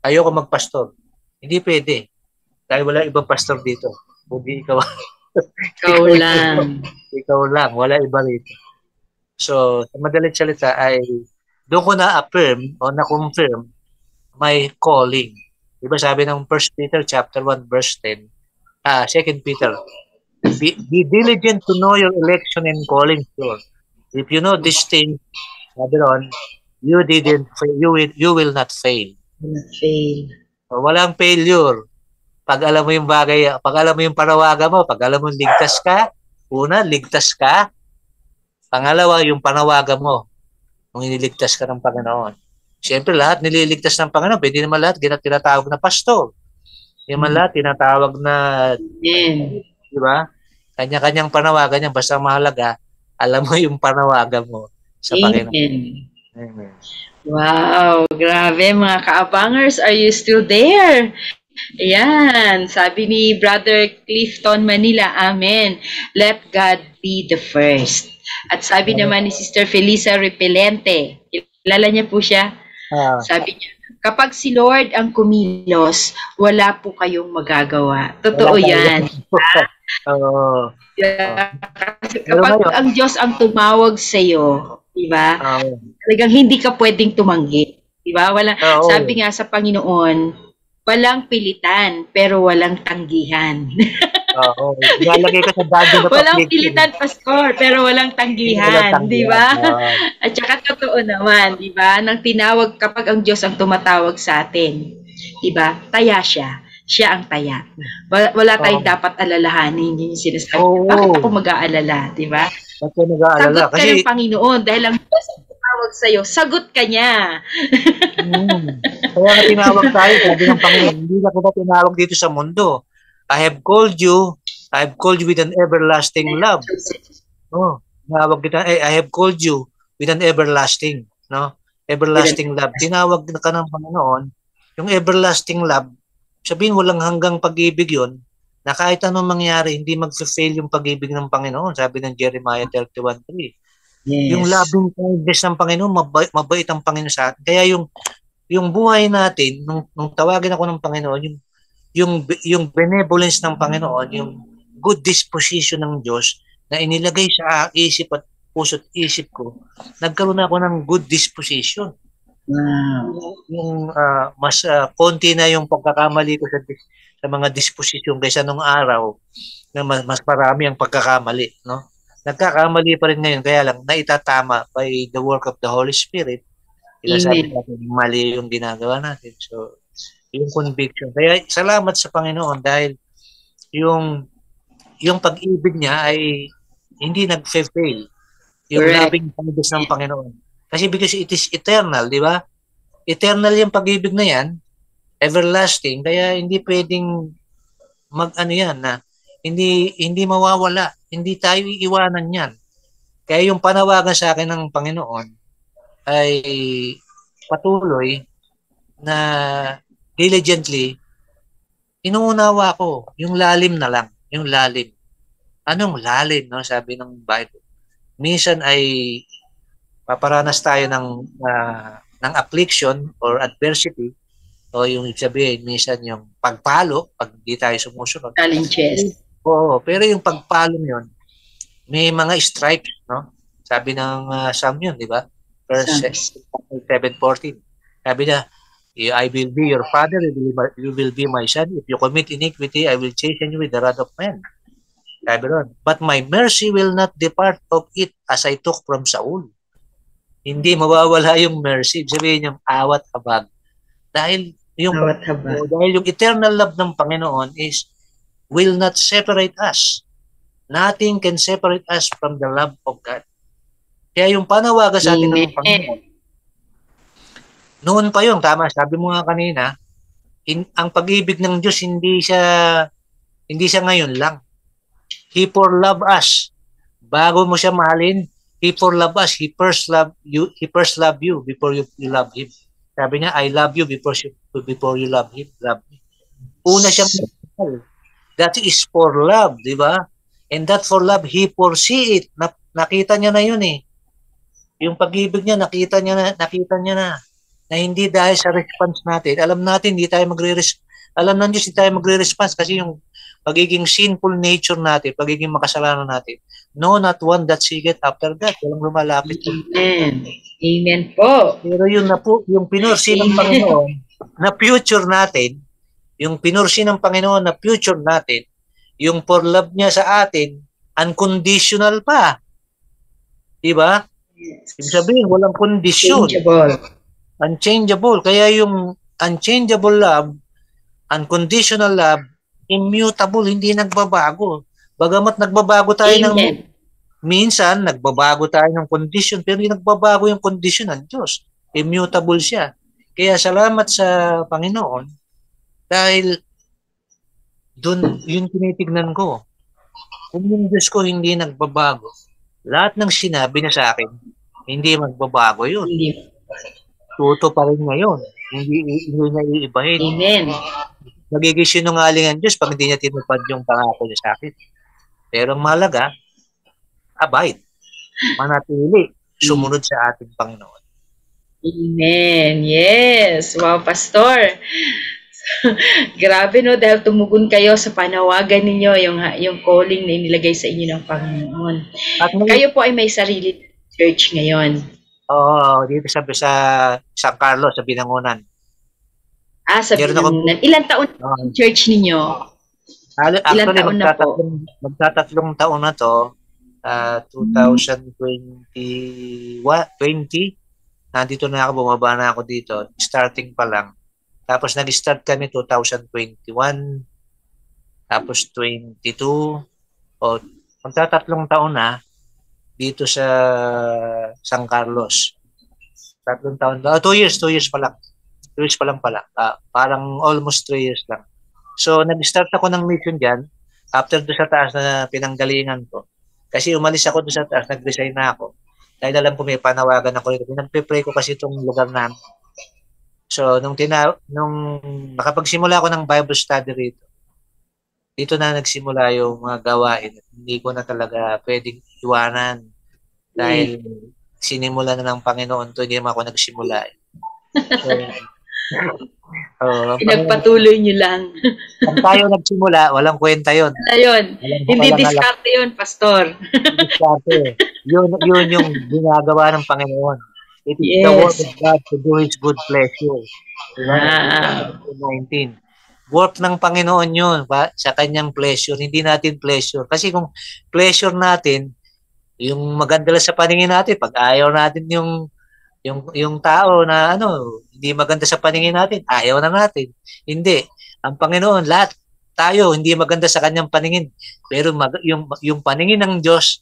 Ayoko magpastor. Hindi pwede. Dahil wala ibang pastor dito. Hindi ikaw. Ikaw lang. Ikaw lang. Wala iba rito. So, sa madaling salita ay doon ko na-affirm o na-confirm my calling. Diba sabi ng 1 Peter chapter 1 verse 10, 2 Peter, be diligent to know your election and calling, sure. If you know this thing, sabi ron, you will not fail. Walang failure. Pag alam mo yung bagay, pag alam mo yung panawagan mo, pag alam mo ligtas ka, una, ligtas ka. Pangalawa, yung panawagan mo, nung iniligtas ka ng Panginoon. Siyempre, lahat nililigtas ng Panginoon. Pwede naman lahat tinatawag na pastor. Hindi naman lahat tinatawag na, di ba? Kanya-kanyang panawagan niya. Basta mahalaga, alam mo yung panawagan mo sa Panginoon. Amen. Wow, grabe mga kaabangers. Are you still there? Ayan, sabi ni Brother Clifton Manila, Amen. Let God be the first. At sabi naman ni Sister Felisa Repelente, kilala niya po siya? Sabi niya, kapag si Lord ang kumilos, wala po kayong magagawa. Totoo yan. Kapag ang Diyos ang tumawag sa iyo, di ba? Talagang hindi ka pwedeng tumanggi. Di ba? Sabi nga sa Panginoon, walang pilitan, pero walang tanggihan. Oo. Ilalagay ko sa bagyo na walang pilitan, Pastor, pero walang tanggihan, di ba? At saka totoo naman, di ba? Nang tinawag, kapag ang Diyos ang tumatawag sa atin, di ba? Taya siya. Siya ang taya. Wala tayong dapat alalahanin. Yun yung sinasabi. Bakit ako mag-aalala, di ba? Sagot ka ng Panginoon dahil ang Diyos ang tumawag sa'yo, sagot ka niya. Kaya nga tinawag tayo, sabi ng Panginoon, hindi na kita tinawag dito sa mundo. I have called you with an everlasting love. Tinawag kita, I have called you with an everlasting, no? Everlasting love. Tinawag na ka ng Panginoon, yung everlasting love, sabihin walang hanggang pag-ibig yun, na kahit anong mangyari, hindi mag-fail yung pag-ibig ng Panginoon. Sabi ng Jeremiah 31:3. Yes. Yung loving kindness ng Panginoon, mabait ang Panginoon sa atin. Kaya yung buhay natin, nung tawagin ako ng Panginoon, yung benevolence ng Panginoon, yung good disposition ng Diyos na inilagay sa isip at puso't isip ko, nagkaroon ako ng good disposition. Yung mas konti na yung pagkakamali ko sa mga disposition kaysa nung araw na mas marami ang pagkakamali, no? Nagkakamali pa rin ngayon, kaya lang naitatama by the work of the Holy Spirit. Sabi natin, mali yung ginagawa natin. So, yung conviction. Kaya salamat sa Panginoon dahil yung pag-ibig niya ay hindi nag-fail. Yung loving kindness ng Panginoon. Kasi because it is eternal, di ba? Eternal yung pag-ibig na yan, everlasting, kaya hindi pwedeng hindi mawawala, hindi tayo iiwanan yan. Kaya yung panawagan sa akin ng Panginoon ay patuloy na diligently, inuunawa ko, yung lalim na lang, yung lalim. Anong lalim, no? Sabi ng Bible. Minsan ay paparanas tayo ng affliction or adversity, o yung sabihin, minsan yung pagpalo, pag di tayo sumusunod. Challenges. Oo, pero yung pagpalo yun, may mga stripes, no? Sabi ng Psalm yun, di ba? Verse 7:14. Sabi niya, I will be your father, you will be my son. If you commit iniquity, I will chasten you with the rod of men. Sabi ron, but my mercy will not depart of it as I took from Saul. Hindi mawawala yung mercy. Sabihin yung awat habag. Dahil yung eternal love ng Panginoon will not separate us. Nothing can separate us from the love of God. Kaya yung panawagan sa atin ng Panginoon, noon pa yun, tama, sabi mo nga kanina, ang pag-ibig ng Diyos hindi siya ngayon lang. He for love us. Bago mo siya mahalin, He for love us. He first love you before you love Him. Sabi niya, I love you before you love Him. Love me. Una siyang nagmahal. That is for love, di ba? And that for love, He foresee it. Nakita niya na yun eh. Yung pag-ibig niya, nakita niya na hindi dahil sa response natin. Alam natin, hindi tayo alam ng Diyos, hindi tayo magre-response kasi yung pagiging sinful nature natin, pagiging makasalanan natin. No, not one that seeketh after that. Walang lumalapit. Amen. Amen po. Pero yung pinursi ng Panginoon na future natin, yung pinursi ng Panginoon na future natin, yung for love niya sa atin, unconditional pa. Diba? Ibig sabihin, walang kondisyon. Unchangeable. Kaya yung unchangeable love, unconditional love, immutable, hindi nagbabago. Bagamat nagbabago tayo minsan, nagbabago tayo ng kondisyon, pero hindi nagbabago yung kondisyon ng Diyos. Immutable siya. Kaya salamat sa Panginoon dahil doon yung tinitignan ko. Kung yung Diyos ko hindi nagbabago, lahat ng sinabi niya sa akin, hindi magbabago yun. Tuto pa rin ngayon. Hindi niya iibahin. Amen. Magiging sinungaling ang Diyos pag hindi niya tinupad yung pangako niya sa akin. Pero ang mahalaga, abide. Manatili. Sumunod sa ating Panginoon. Amen. Yes. Wow, Pastor. Grabe no, dahil tumugon kayo sa panawagan ninyo, yung calling na inilagay sa inyo ng Panginoon. Kayo po ay may sarili church ngayon. Oo, dito sa San Carlos, sa Binangonan. Sa Binangonan. Ilang taon ang church ninyo? Ilang taon na po? Magtatatlong taon na to, 2020. Nandito na ako, bumaba na ako dito. Starting pa lang. Tapos nag-start kami 2021, tapos 22, magtatatlong taon na dito sa San Carlos. 3 taon, 2 years pa lang. 2 years pa lang pala. Parang almost 3 years lang. So nag-start ako ng mission diyan after do sa taas na pinanggalingan ko. Kasi umalis ako do sa taas, nag-resign na ako. Dahil alam ko may panawagan ako rito. Nagpe-pray ko kasi itong lugar namin. So, nung nakapagsimula ako ng Bible study rito, dito na nagsimula yung mga gawain. Hindi ko na talaga pwedeng iwanan dahil sinimula na ng Panginoon to, hindi naman ako nagsimula. Pinagpatuloy nyo lang. Kung tayo nagsimula, walang kwenta yun. Ayun. Hindi diskarte yun, Pastor. Yun yung ginagawa ng Panginoon. It is the work of God to do His good pleasure. Diba? 19. Work ng Panginoon yun sa kanyang pleasure. Hindi natin pleasure. Kasi kung pleasure natin, yung maganda lang sa paningin natin, pag ayaw natin yung tao na hindi maganda sa paningin natin, ayaw na natin. Hindi. Ang Panginoon, lahat tayo hindi maganda sa kanyang paningin. Pero yung paningin ng Diyos,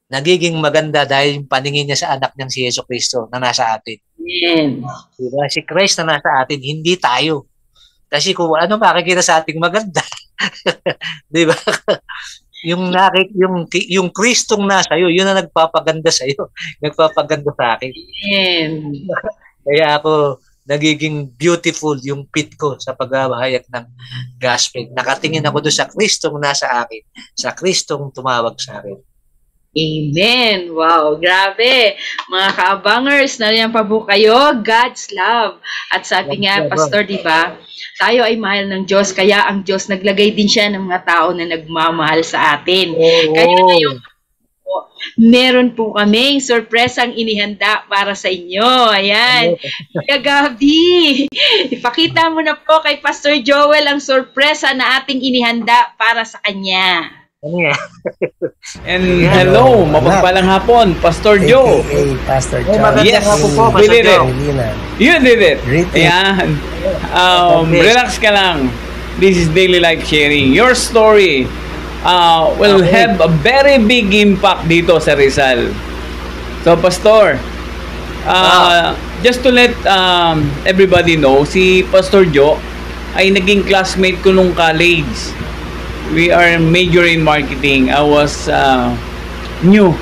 nagiging maganda dahil yung paningin niya sa anak niyang si Jesucristo na nasa atin. Amen. Diba? Si Christ na nasa atin, hindi tayo. Kasi kung ano makikita sa ating maganda. Diba? Yung Kristong nasa iyo, yun ang nagpapaganda sa iyo. Nagpapaganda sa akin. Amen. Kaya ako nagiging beautiful yung pit ko sa paghahayag ng gospel. Nakatingin ako doon sa Kristong nasa akin, sa Kristong tumawag sa akin. Amen. Wow, grabe. Mga kaabangers, nariyan pa po kayo, God's love. At sabi nga, Pastor, di ba, tayo ay mahal ng Diyos, kaya ang Diyos naglagay din siya ng mga tao na nagmamahal sa atin. Kaya ngayon, meron po kaming sorpresang inihanda para sa inyo. Ayan. Kaya Gabi, ipakita mo na po kay Pastor Joel ang sorpresa na ating inihanda para sa kanya. And hello, mapagpalang hapon, Pastor Joe. Hey, Pastor Joe. Yes, we did it. You did it. Ayan. Relax ka lang. This is Daily Life Sharing. Your story will have a very big impact dito sa Rizal. So, Pastor, just to let everybody know, si Pastor Joe ay naging classmate ko nung college. We are major in marketing. I was new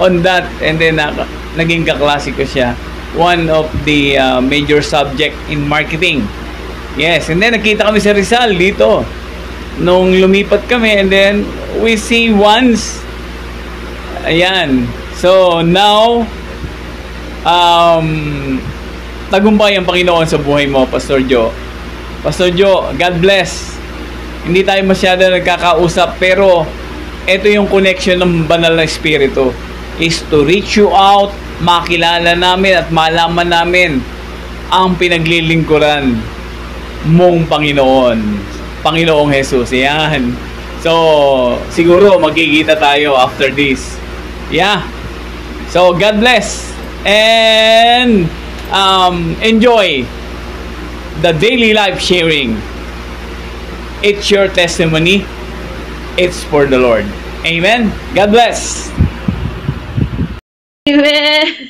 on that, and then naging kaklase ko siya. One of the major subject in marketing. Yes, and then nakita kami sa Rizal dito. Nung lumipat kami, and then we see once. Ayan. So, now, tagumpay ang Panginoon sa buhay mo, Pastor Joe. Pastor Joe, God bless. Hindi tayo masyado nagkakausap, pero ito yung connection ng banal na espiritu is to reach you out, makilala namin at malaman namin ang pinaglilingkuran mong Panginoong Jesus. Yan. So, siguro magkikita tayo after this. Yeah. So, God bless. And enjoy the daily life sharing. It's your testimony. It's for the Lord. Amen. God bless. Amen.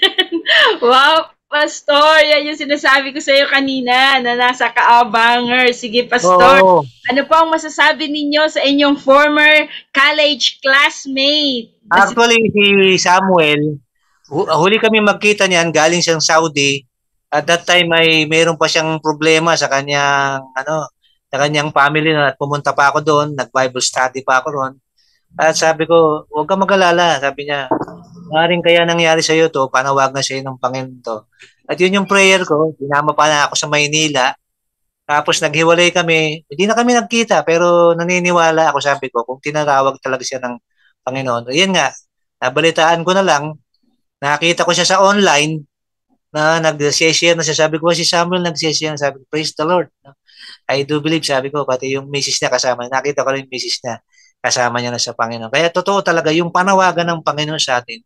Wow, Pastor, yan yung sinasabi ko sa iyo kanina na nasa Kaabanger. Sige, Pastor. Oo. Ano po ang masasabi ninyo sa inyong former college classmate? Actually, si Samuel, huli kami magkita niyan, galing siyang Saudi. At that time ay mayroon pa siyang problema sa kanyang family at pumunta pa ako doon, nag-Bible study pa ako doon. At sabi ko, huwag ka mag-alala. Sabi niya, maaaring kaya nangyari sa iyo to, panawag na sa iyo ng Panginoon to. At yun yung prayer ko, dinama pa na ako sa Maynila. Tapos naghiwalay kami, hindi na kami nagkita, pero naniniwala ako, sabi ko, kung tinatawag talaga siya ng Panginoon. Yan nga, nabalitaan ko na lang, nakita ko siya sa online, na nag-share na siya. Sabi ko, si Samuel nag-share, sabi ko, praise the Lord. I do believe, sabi ko, pati yung misis niya kasama, nakita ko rin yung misis niya, kasama niya na sa Panginoon. Kaya totoo talaga, yung panawagan ng Panginoon sa atin,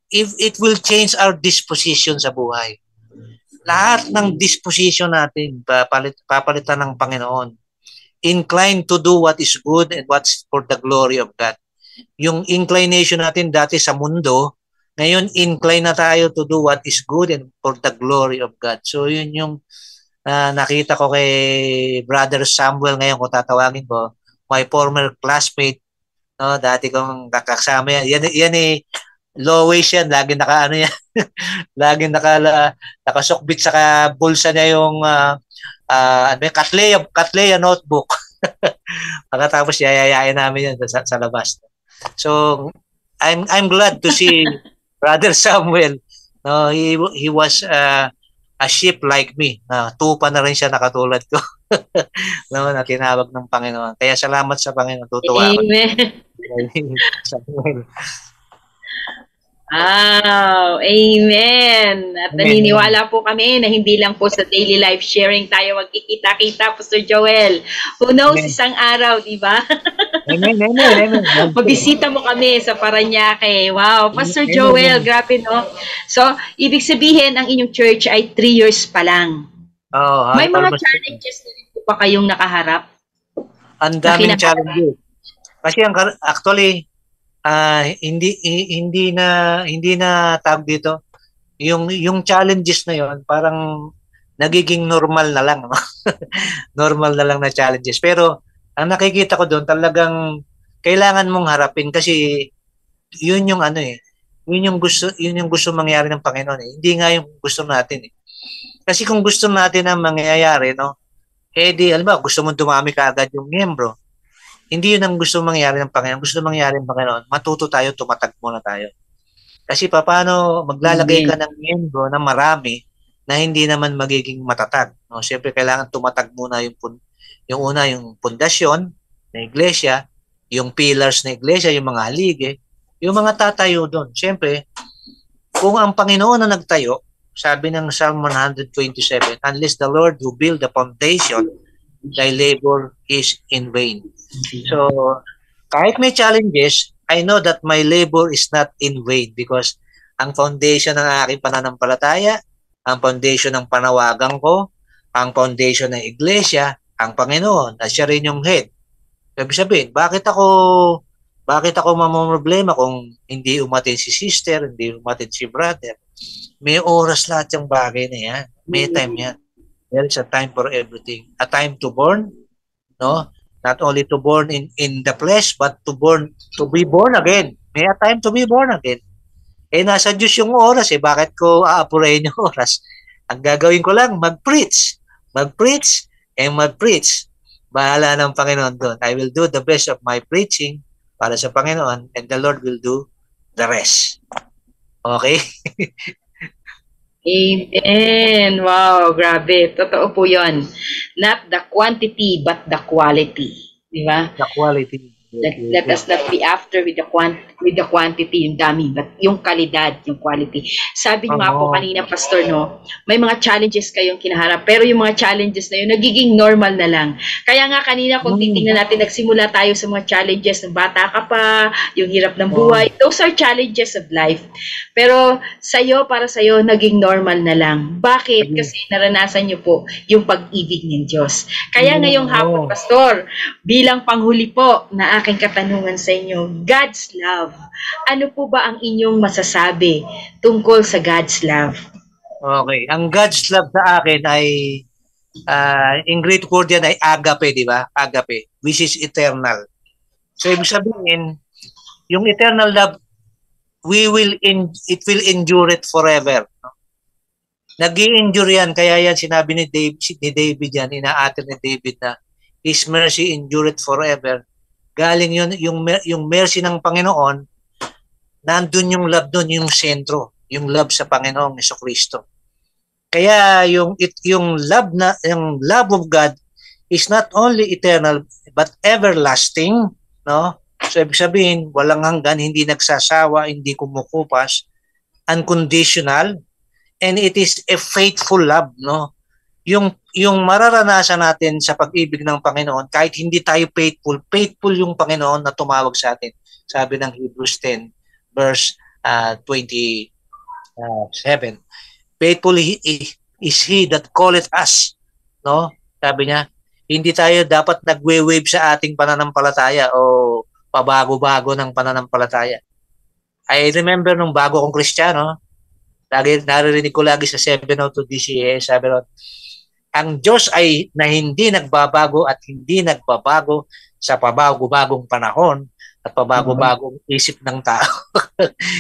if it will change our disposition sa buhay. Lahat ng disposition natin, papalitan ng Panginoon. Incline to do what is good and what's for the glory of God. Yung inclination natin dati sa mundo, ngayon incline na tayo to do what is good and for the glory of God. So yun yung nakita ko kay Brother Samuel ngayon, kung tatawagin ko, my former classmate, no, dati kong kakasama yan. Yan eh, low waist yan, lagi yan. Lagi nakasukbit sa bulsa niya yung Katleya notebook. Pagkatapos yayayain namin yan sa labas. So I'm glad to see Brother Samuel. No, he was a sheep like me. Tupa na rin siya nakatulad ko. No, na tinawag ng Panginoon. Kaya salamat sa Panginoon. Tutuwa ako. Amen. Wow, amen. At naniniwala po kami na hindi lang po sa daily life sharing tayo magkikita-kita, Pastor Joel. Who knows, amen. Isang araw, di ba? Amen, amen, amen. Pagbisita mo kami sa Parañaque. Wow, Pastor Joel, grabe, no? So, ibig sabihin, ang inyong church ay 3 years pa lang. Oh, may mga challenges na rin po pa kayong nakaharap? Ang daming challenges. Kasi actually, hindi na tawag dito. Yung challenges na yon parang nagiging normal na lang, no? Normal na lang na challenges. Pero ang nakikita ko doon, talagang kailangan mong harapin kasi yun yung yun yung gusto mangyari ng Panginoon eh. Hindi nga yung gusto natin eh. Kasi kung gusto natin na mangyayari, no, di, alam ba, gusto mong dumami kaagad yung miyembro. Hindi yun ang gusto mangyari ng Panginoon. Gusto mangyari ng Panginoon, matuto tayo, tumatag muna tayo. Kasi paano maglalagay ka ng miyembro na marami na hindi naman magiging matatag. No? Siyempre, kailangan tumatag muna yung pundasyon na iglesia, yung pillars na iglesia, yung mga halige, yung mga tatayo doon. Siyempre, kung ang Panginoon na nagtayo, sabi ng Psalm 127, unless the Lord who build the foundation, thy labor is in vain. So, kahit may challenges, I know that my labor is not in vain because ang foundation ng aking pananampalataya, ang foundation ng panawagan ko, ang foundation ng iglesia, ang Panginoon, at siya rin yung head. Sabi sabihin, bakit ako mamroblema kung hindi umatin si sister, hindi umatin si brother? May oras lahat yung bagay na yan. May time yan. There is a time for everything. A time to born, no? Not only to born in the flesh, but to be born again. May a time to be born again. Nasa Diyos yung oras eh. Bakit ko aapurahin yung oras? Ang gagawin ko lang, mag-preach. Mag-preach and mag-preach. Bahala ng Panginoon doon. I will do the best of my preaching para sa Panginoon, and the Lord will do the rest. Okay? Amen. Wow, grabe. Totoo po yun. Not the quantity, but the quality. Di ba? The quality. Let us not be after with the quantity, yung dami, but yung kalidad, yung quality. Sabi niyo nga po kanina, Pastor, no, may mga challenges kayong kinaharap, pero yung mga challenges na yun, nagiging normal na lang. Kaya nga kanina, kung titingnan natin, nagsimula tayo sa mga challenges ng bata ka pa, yung hirap ng buhay, those are challenges of life. Pero sa'yo, para sa'yo, naging normal na lang. Bakit? Kasi naranasan niyo po yung pag-ibig ng Diyos. Kaya ngayong hapon, Pastor, bilang panghuli po na aking katanungan sa inyo, God's love. Ano po ba ang inyong masasabi tungkol sa God's love? Okay. Ang God's love sa akin ay, in Greek word yan ay agape, di ba? Agape, which is eternal. So, ibig sabihin, yung eternal love, it will endure it forever. Nag-i-endure yan, kaya yan sinabi ni David yan, inaatin ni David na, His mercy endure it forever. Galing yun, yung mercy ng Panginoon, nandun yung love doon, yung sentro, yung love sa Panginoong Jesucristo. Kaya yung love of God is not only eternal but everlasting, no? So ibig sabihin, walang hanggan, hindi nagsasawa, hindi kumukupas, unconditional, and it is a faithful love, no? Yung mararanasan natin sa pag-ibig ng Panginoon, kahit hindi tayo faithful yung Panginoon na tumawag sa atin. Sabi ng Hebrews 10, verse 27. Faithful is He that calleth us. No? Sabi niya, hindi tayo dapat nagwe-wave sa ating pananampalataya o pabago-bago ng pananampalataya. I remember nung bago kong Kristiyano, naririnig ko lagi sa 702 DCA, sabi ron, ang Diyos ay na hindi nagbabago at hindi nagbabago sa pabago-bagong panahon at pabago-bagong isip ng tao.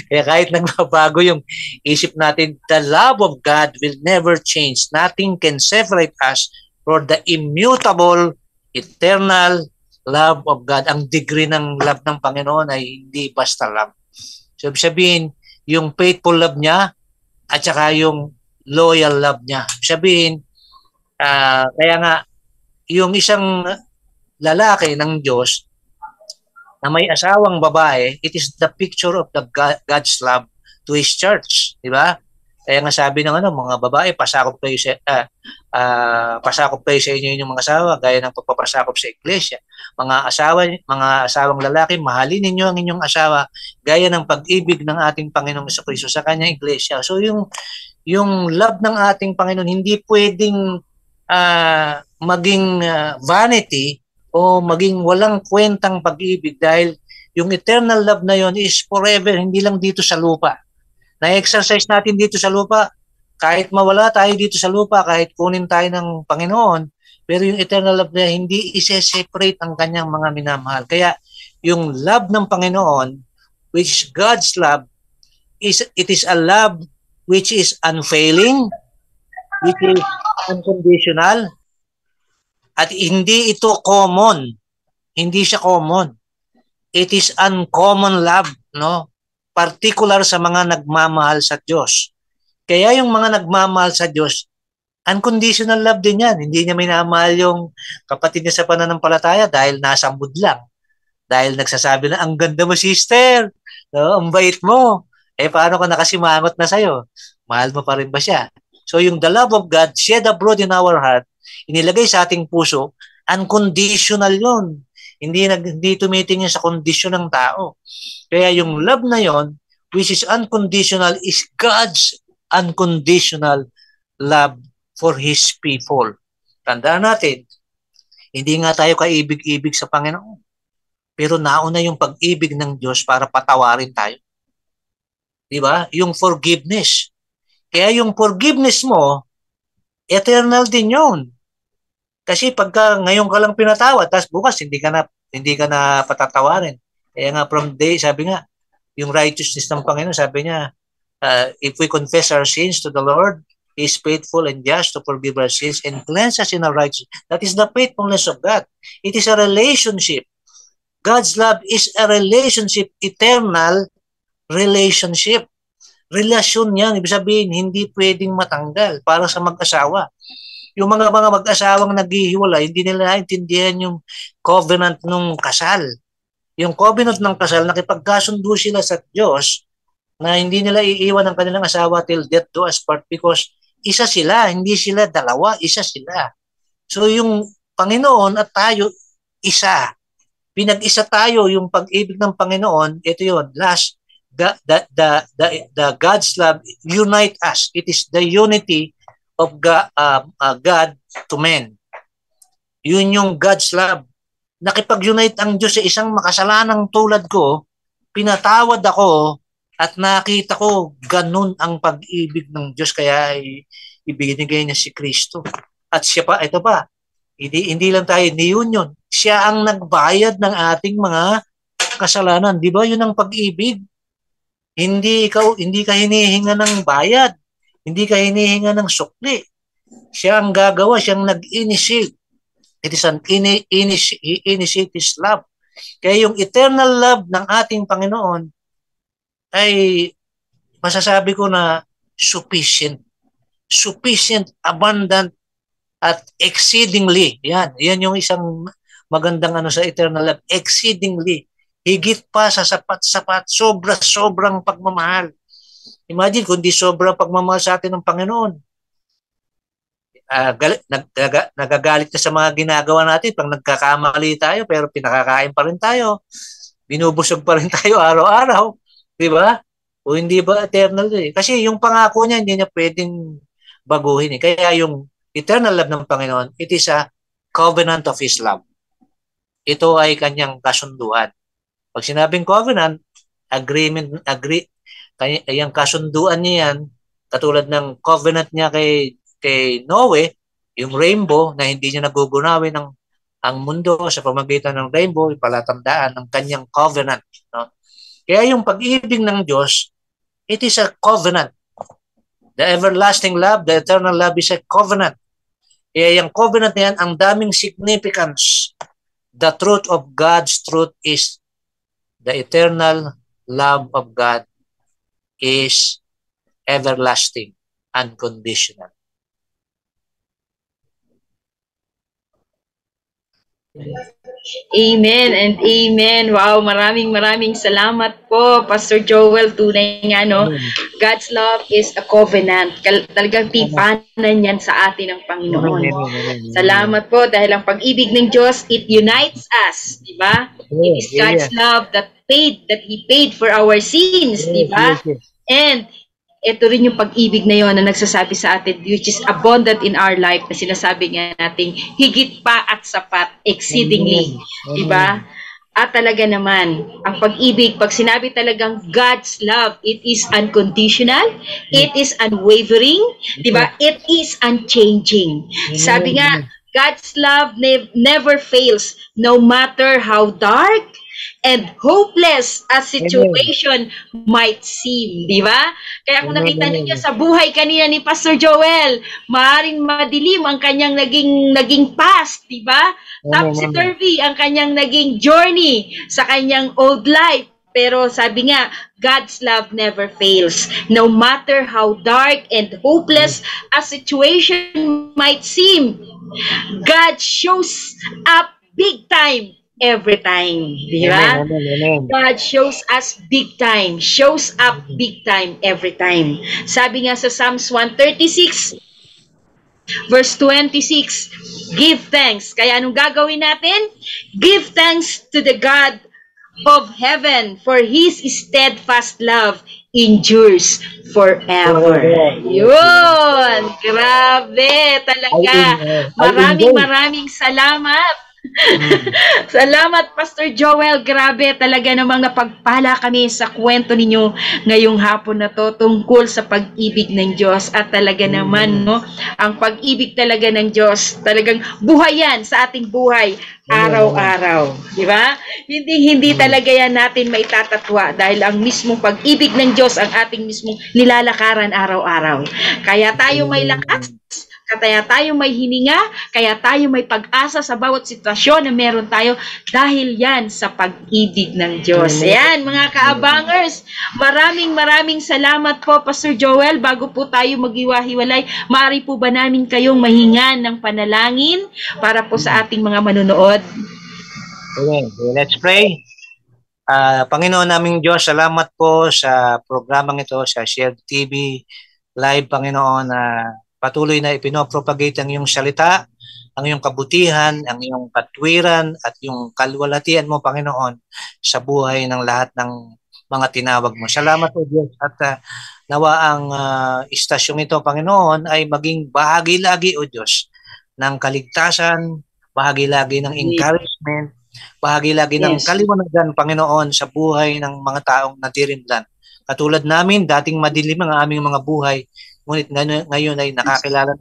Kaya kahit nagbabago yung isip natin, the love of God will never change. Nothing can separate us from the immutable, eternal love of God. Ang degree ng love ng Panginoon ay hindi basta love. So, sabihin, yung faithful love niya at saka yung loyal love niya. Sabihin, kaya nga, yung isang lalaki ng Diyos na may asawang babae, it is the picture of the God's love to His church. Di ba? Kaya nga sabi ng mga babae, pasakop kayo sa inyo yung mga asawa, gaya ng pagpapasakop sa iglesia. Mga asawang lalaki, mahalin ninyo ang inyong asawa, gaya ng pag-ibig ng ating Panginoong Jesucristo sa kanyang iglesia. So yung love ng ating Panginoon, hindi pwedeng maging vanity o maging walang kwentang pag-ibig dahil yung eternal love na yon is forever, hindi lang dito sa lupa. Na-exercise natin dito sa lupa, kahit mawala tayo dito sa lupa, kahit kunin tayo ng Panginoon, pero yung eternal love na hindi isi-separate ang kanyang mga minamahal. Kaya yung love ng Panginoon, which is God's love, it is a love which is unfailing, which is unconditional, at hindi ito common. Hindi siya common. It is uncommon love, no? Particular sa mga nagmamahal sa Diyos. Kaya yung mga nagmamahal sa Diyos, unconditional love din yan. Hindi niya minamahal yung kapatid niya sa pananampalataya dahil nasambud lang. Dahil nagsasabi na, ang ganda mo, sister. No? Ang bait mo. Paano ka nakasimangot na sa'yo? Mahal mo pa rin ba siya? So yung the love of God shed abroad in our heart, inilagay sa ating puso, unconditional yun. Hindi tumitingin sa kondisyon ng tao. Kaya yung love na yon, which is unconditional, is God's unconditional love for His people. Tandaan natin, hindi nga tayo kaibig-ibig sa Panginoon. Pero nauna yung pag-ibig ng Diyos para patawarin tayo. Diba? Yung forgiveness. Kaya yung forgiveness mo, eternal din yun. Kasi pagka ngayon ka lang pinatawad, tapos bukas hindi ka na patatawarin. Kaya nga sabi nga, yung righteousness ng Panginoon, sabi niya, if we confess our sins to the Lord, He is faithful and just to forgive our sins and cleanse us in our righteousness. That is the faithfulness of God. It is a relationship. God's love is a relationship, eternal relationship. Relasyon yan, ibig sabihin, hindi pwedeng matanggal para sa mag-asawa. Yung mga mag-asawang naghihiwalay, hindi nila naintindihan yung covenant ng kasal. Yung covenant ng kasal, nakipagkasundo sila sa Diyos na hindi nila iiwan ang kanilang asawa till death do us part because isa sila, hindi sila dalawa, isa sila. So yung Panginoon at tayo, isa. Pinag-isa tayo, yung pag-ibig ng Panginoon, ito yun, last, the God's love unite us. It is the unity of God to men. Yun yung God's love. Nakipag-unite ang Diyos sa isang makasalanang tulad ko, pinatawad ako, at nakita ko, ganun ang pag-ibig ng Diyos, kaya ibinigay niya si Kristo. At siya pa, ito pa, hindi lang tayo ni-union. Siya ang nagbayad ng ating mga kasalanan. Di ba? Yun ang pag-ibig. Hindi ka hinihinga ng bayad. Hindi ka hinihinga ng sukli. Siya ang gagawa. Siya ang nag-initiate. It is an initiate His love. Kaya yung eternal love ng ating Panginoon ay masasabi ko na sufficient. Sufficient, abundant, at exceedingly. Yan yung isang magandang sa eternal love. Exceedingly. Higit pa sa sapat-sapat, sobrang pagmamahal. Imagine kung di sobrang pagmamahal sa atin ng Panginoon. Nagagalit na sa mga ginagawa natin pag nagkakamali tayo pero pinakakain pa rin tayo. Binubusog pa rin tayo araw-araw. Di ba? O hindi ba eternal eh? Kasi yung pangako niya hindi niya pwedeng baguhin eh. Kaya yung eternal love ng Panginoon, it is a covenant of His love. Ito ay kanyang kasunduan. Pag sinabing covenant, yung kasunduan niya yan, katulad ng covenant niya kay Noe, yung rainbow na hindi niya nagugunawin ang mundo sa pamamagitan ng rainbow, ipalatandaan ng kanyang covenant. No? Kaya yung pag-ibig ng Diyos, it is a covenant. The everlasting love, the eternal love is a covenant. Kaya yung covenant na yan, ang daming significance. The truth of God's truth is the eternal love of God is everlasting, unconditional. Amen and amen. Wow, maraming salamat po, Pastor Joel. Tunay nga, no? God's love is a covenant. Talagang tipanan yan sa atin ng Panginoon. Salamat po dahil ang pag-ibig ng Diyos, it unites us, di ba? It is God's love that He paid for our sins, di ba? And ito rin yung pag-ibig na yon na nagsasabi sa atin, which is abundant in our life, na sinasabi nga natin, higit pa at sapat, exceedingly. Diba? At talaga naman, ang pag-ibig, pag sinabi talagang God's love, it is unconditional, it is unwavering, diba? It is unchanging. Sabi nga, God's love never fails, no matter how dark and hopeless a situation might seem, di ba? Kaya kung nakita niyo sa buhay kanina ni Pastor Joel, maaaring madilim ang kanyang naging past, di ba? Topsy-turvy ang kanyang naging journey sa kanyang old life. Pero sabi nga, God's love never fails. No matter how dark and hopeless a situation might seem, God shows up big time every time, di ba? God shows us big time, shows up big time every time. Sabi nga sa Psalms 136, verse 26, give thanks. Kaya anong gagawin natin? Give thanks to the God of heaven, for His steadfast love endures forever. Yun! Grabe! Talaga! Maraming salamat! Salamat, Pastor Joel. Grabe, talaga namang napagpala kami sa kwento ninyo ngayong hapon na to tungkol sa pag-ibig ng Diyos. At talaga naman, no, ang pag-ibig talaga ng Diyos, talagang buhay yan sa ating buhay araw-araw. Di ba? Hindi talaga yan natin maitatatwa dahil ang mismong pag-ibig ng Diyos ang ating mismong nilalakaran araw-araw. Kaya tayo may lakas, kaya tayo may hininga, kaya tayo may pag-asa sa bawat sitwasyon na meron tayo dahil yan sa pag-ibig ng Diyos. Ayan, mga kaabangers, maraming salamat po, Pastor Joel. Bago po tayo maghiwa-hiwalay, maaari po ba namin kayong mahingan ng panalangin para po sa ating mga manonood? Okay, let's pray. Panginoon naming Diyos, salamat po sa programang ito, sa Shared TV Live, Panginoon, na patuloy na ipinopropagate ang iyong salita, ang iyong kabutihan, ang iyong katwiran at yung kalwalatian mo, Panginoon, sa buhay ng lahat ng mga tinawag mo. Salamat po, Diyos, at nawa ang istasyong ito, Panginoon, ay maging bahagi lagi, O Diyos, ng kaligtasan, bahagi lagi ng encouragement, bahagi lagi ng kaliwanagan, Panginoon, sa buhay ng mga taong natirinlan. Katulad namin, dating madilim ang aming mga buhay, ngunit ngayon ay nakakilala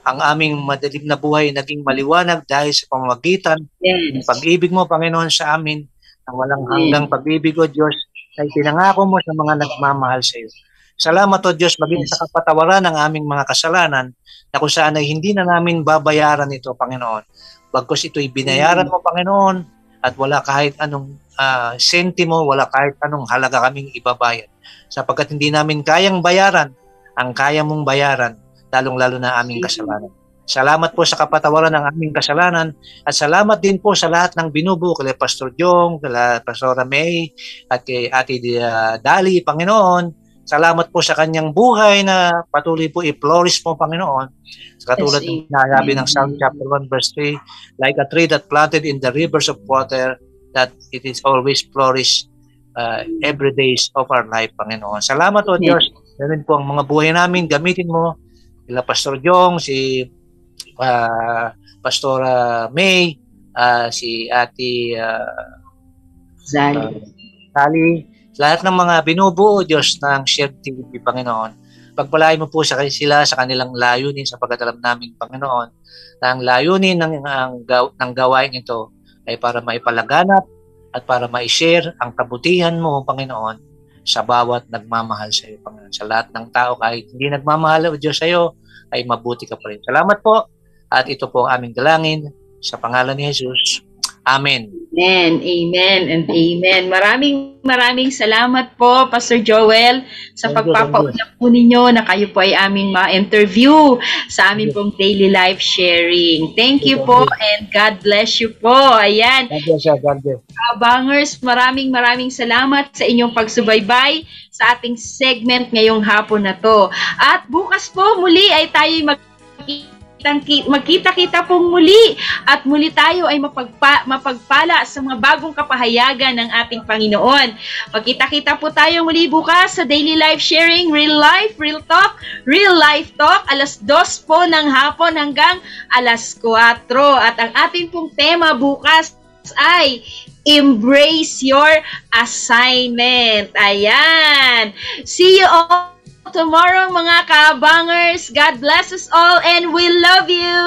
ang aming madilim na buhay naging maliwanag dahil sa pamamagitan ng pag-ibig mo, Panginoon, sa amin, ang walang hanggang pag-ibig, O Diyos, ay pinangako mo sa mga nagmamahal sa iyo. Salamat, O Diyos, maging sa kapatawaran ng aming mga kasalanan na kung saan ay hindi na namin babayaran ito, Panginoon. Bagkus ito'y binayaran mo, Panginoon, at wala kahit anong sentimo, wala kahit anong halaga kaming ibabayad. Sapagkat hindi namin kayang bayaran ang kaya mong bayaran, lalong-lalo na aming kasalanan. Salamat po sa kapatawaran ng aming kasalanan at salamat din po sa lahat ng binubuo kay Pastor Jong, kay Pastora May at kay Ate Dali, Panginoon. Salamat po sa kanyang buhay na patuloy po i-flourish mo, Panginoon. Sa katulad ng sinasabi ng Psalm chapter 1 verse 3, like a tree that planted in the rivers of water, that it is always flourish every days of our life, Panginoon. Salamat, O Diyos. Ganun po ang mga buhay namin, gamitin mo sila Pastor Jong, si Pastora May, si Ate Sally, lahat ng mga binubuo, Diyos, ng Shared TV, Panginoon. Pagpalain mo po sa sila sa kanilang layunin sa pagkatalam namin, Panginoon, na ang layunin ng gawain ito ay para maipalaganap at para ma-share ang kabutihan mo, Panginoon, sa bawat nagmamahal sa iyo, Panginoon. Sa lahat ng tao, kahit hindi nagmamahal, O Diyos, sa iyo, ay mabuti ka pa rin. Salamat po. At ito po ang aming dalangin sa pangalan ni Jesus. Amen. Amen, amen, and amen. Maraming salamat po, Pastor Joel, sa pagpapauna po ninyo na kayo po ay aming ma-interview sa aming pong daily life sharing. Thank you po and God bless you po. Ayan. God bless. Bangers, maraming salamat sa inyong pagsubaybay sa ating segment ngayong hapon na to. At bukas po muli ay tayo magkita-kita pong muli at muli tayo ay mapagpala sa mga bagong kapahayagan ng ating Panginoon. Magkita-kita po tayo muli bukas sa Daily Life Sharing, Real Life, Real Talk, Real Life Talk, alas 2 po ng hapon hanggang alas 4. At ang ating pong tema bukas ay Embrace Your Assignment. Ayan. See you all tomorrow, mga kabangers. God bless us all and we love you.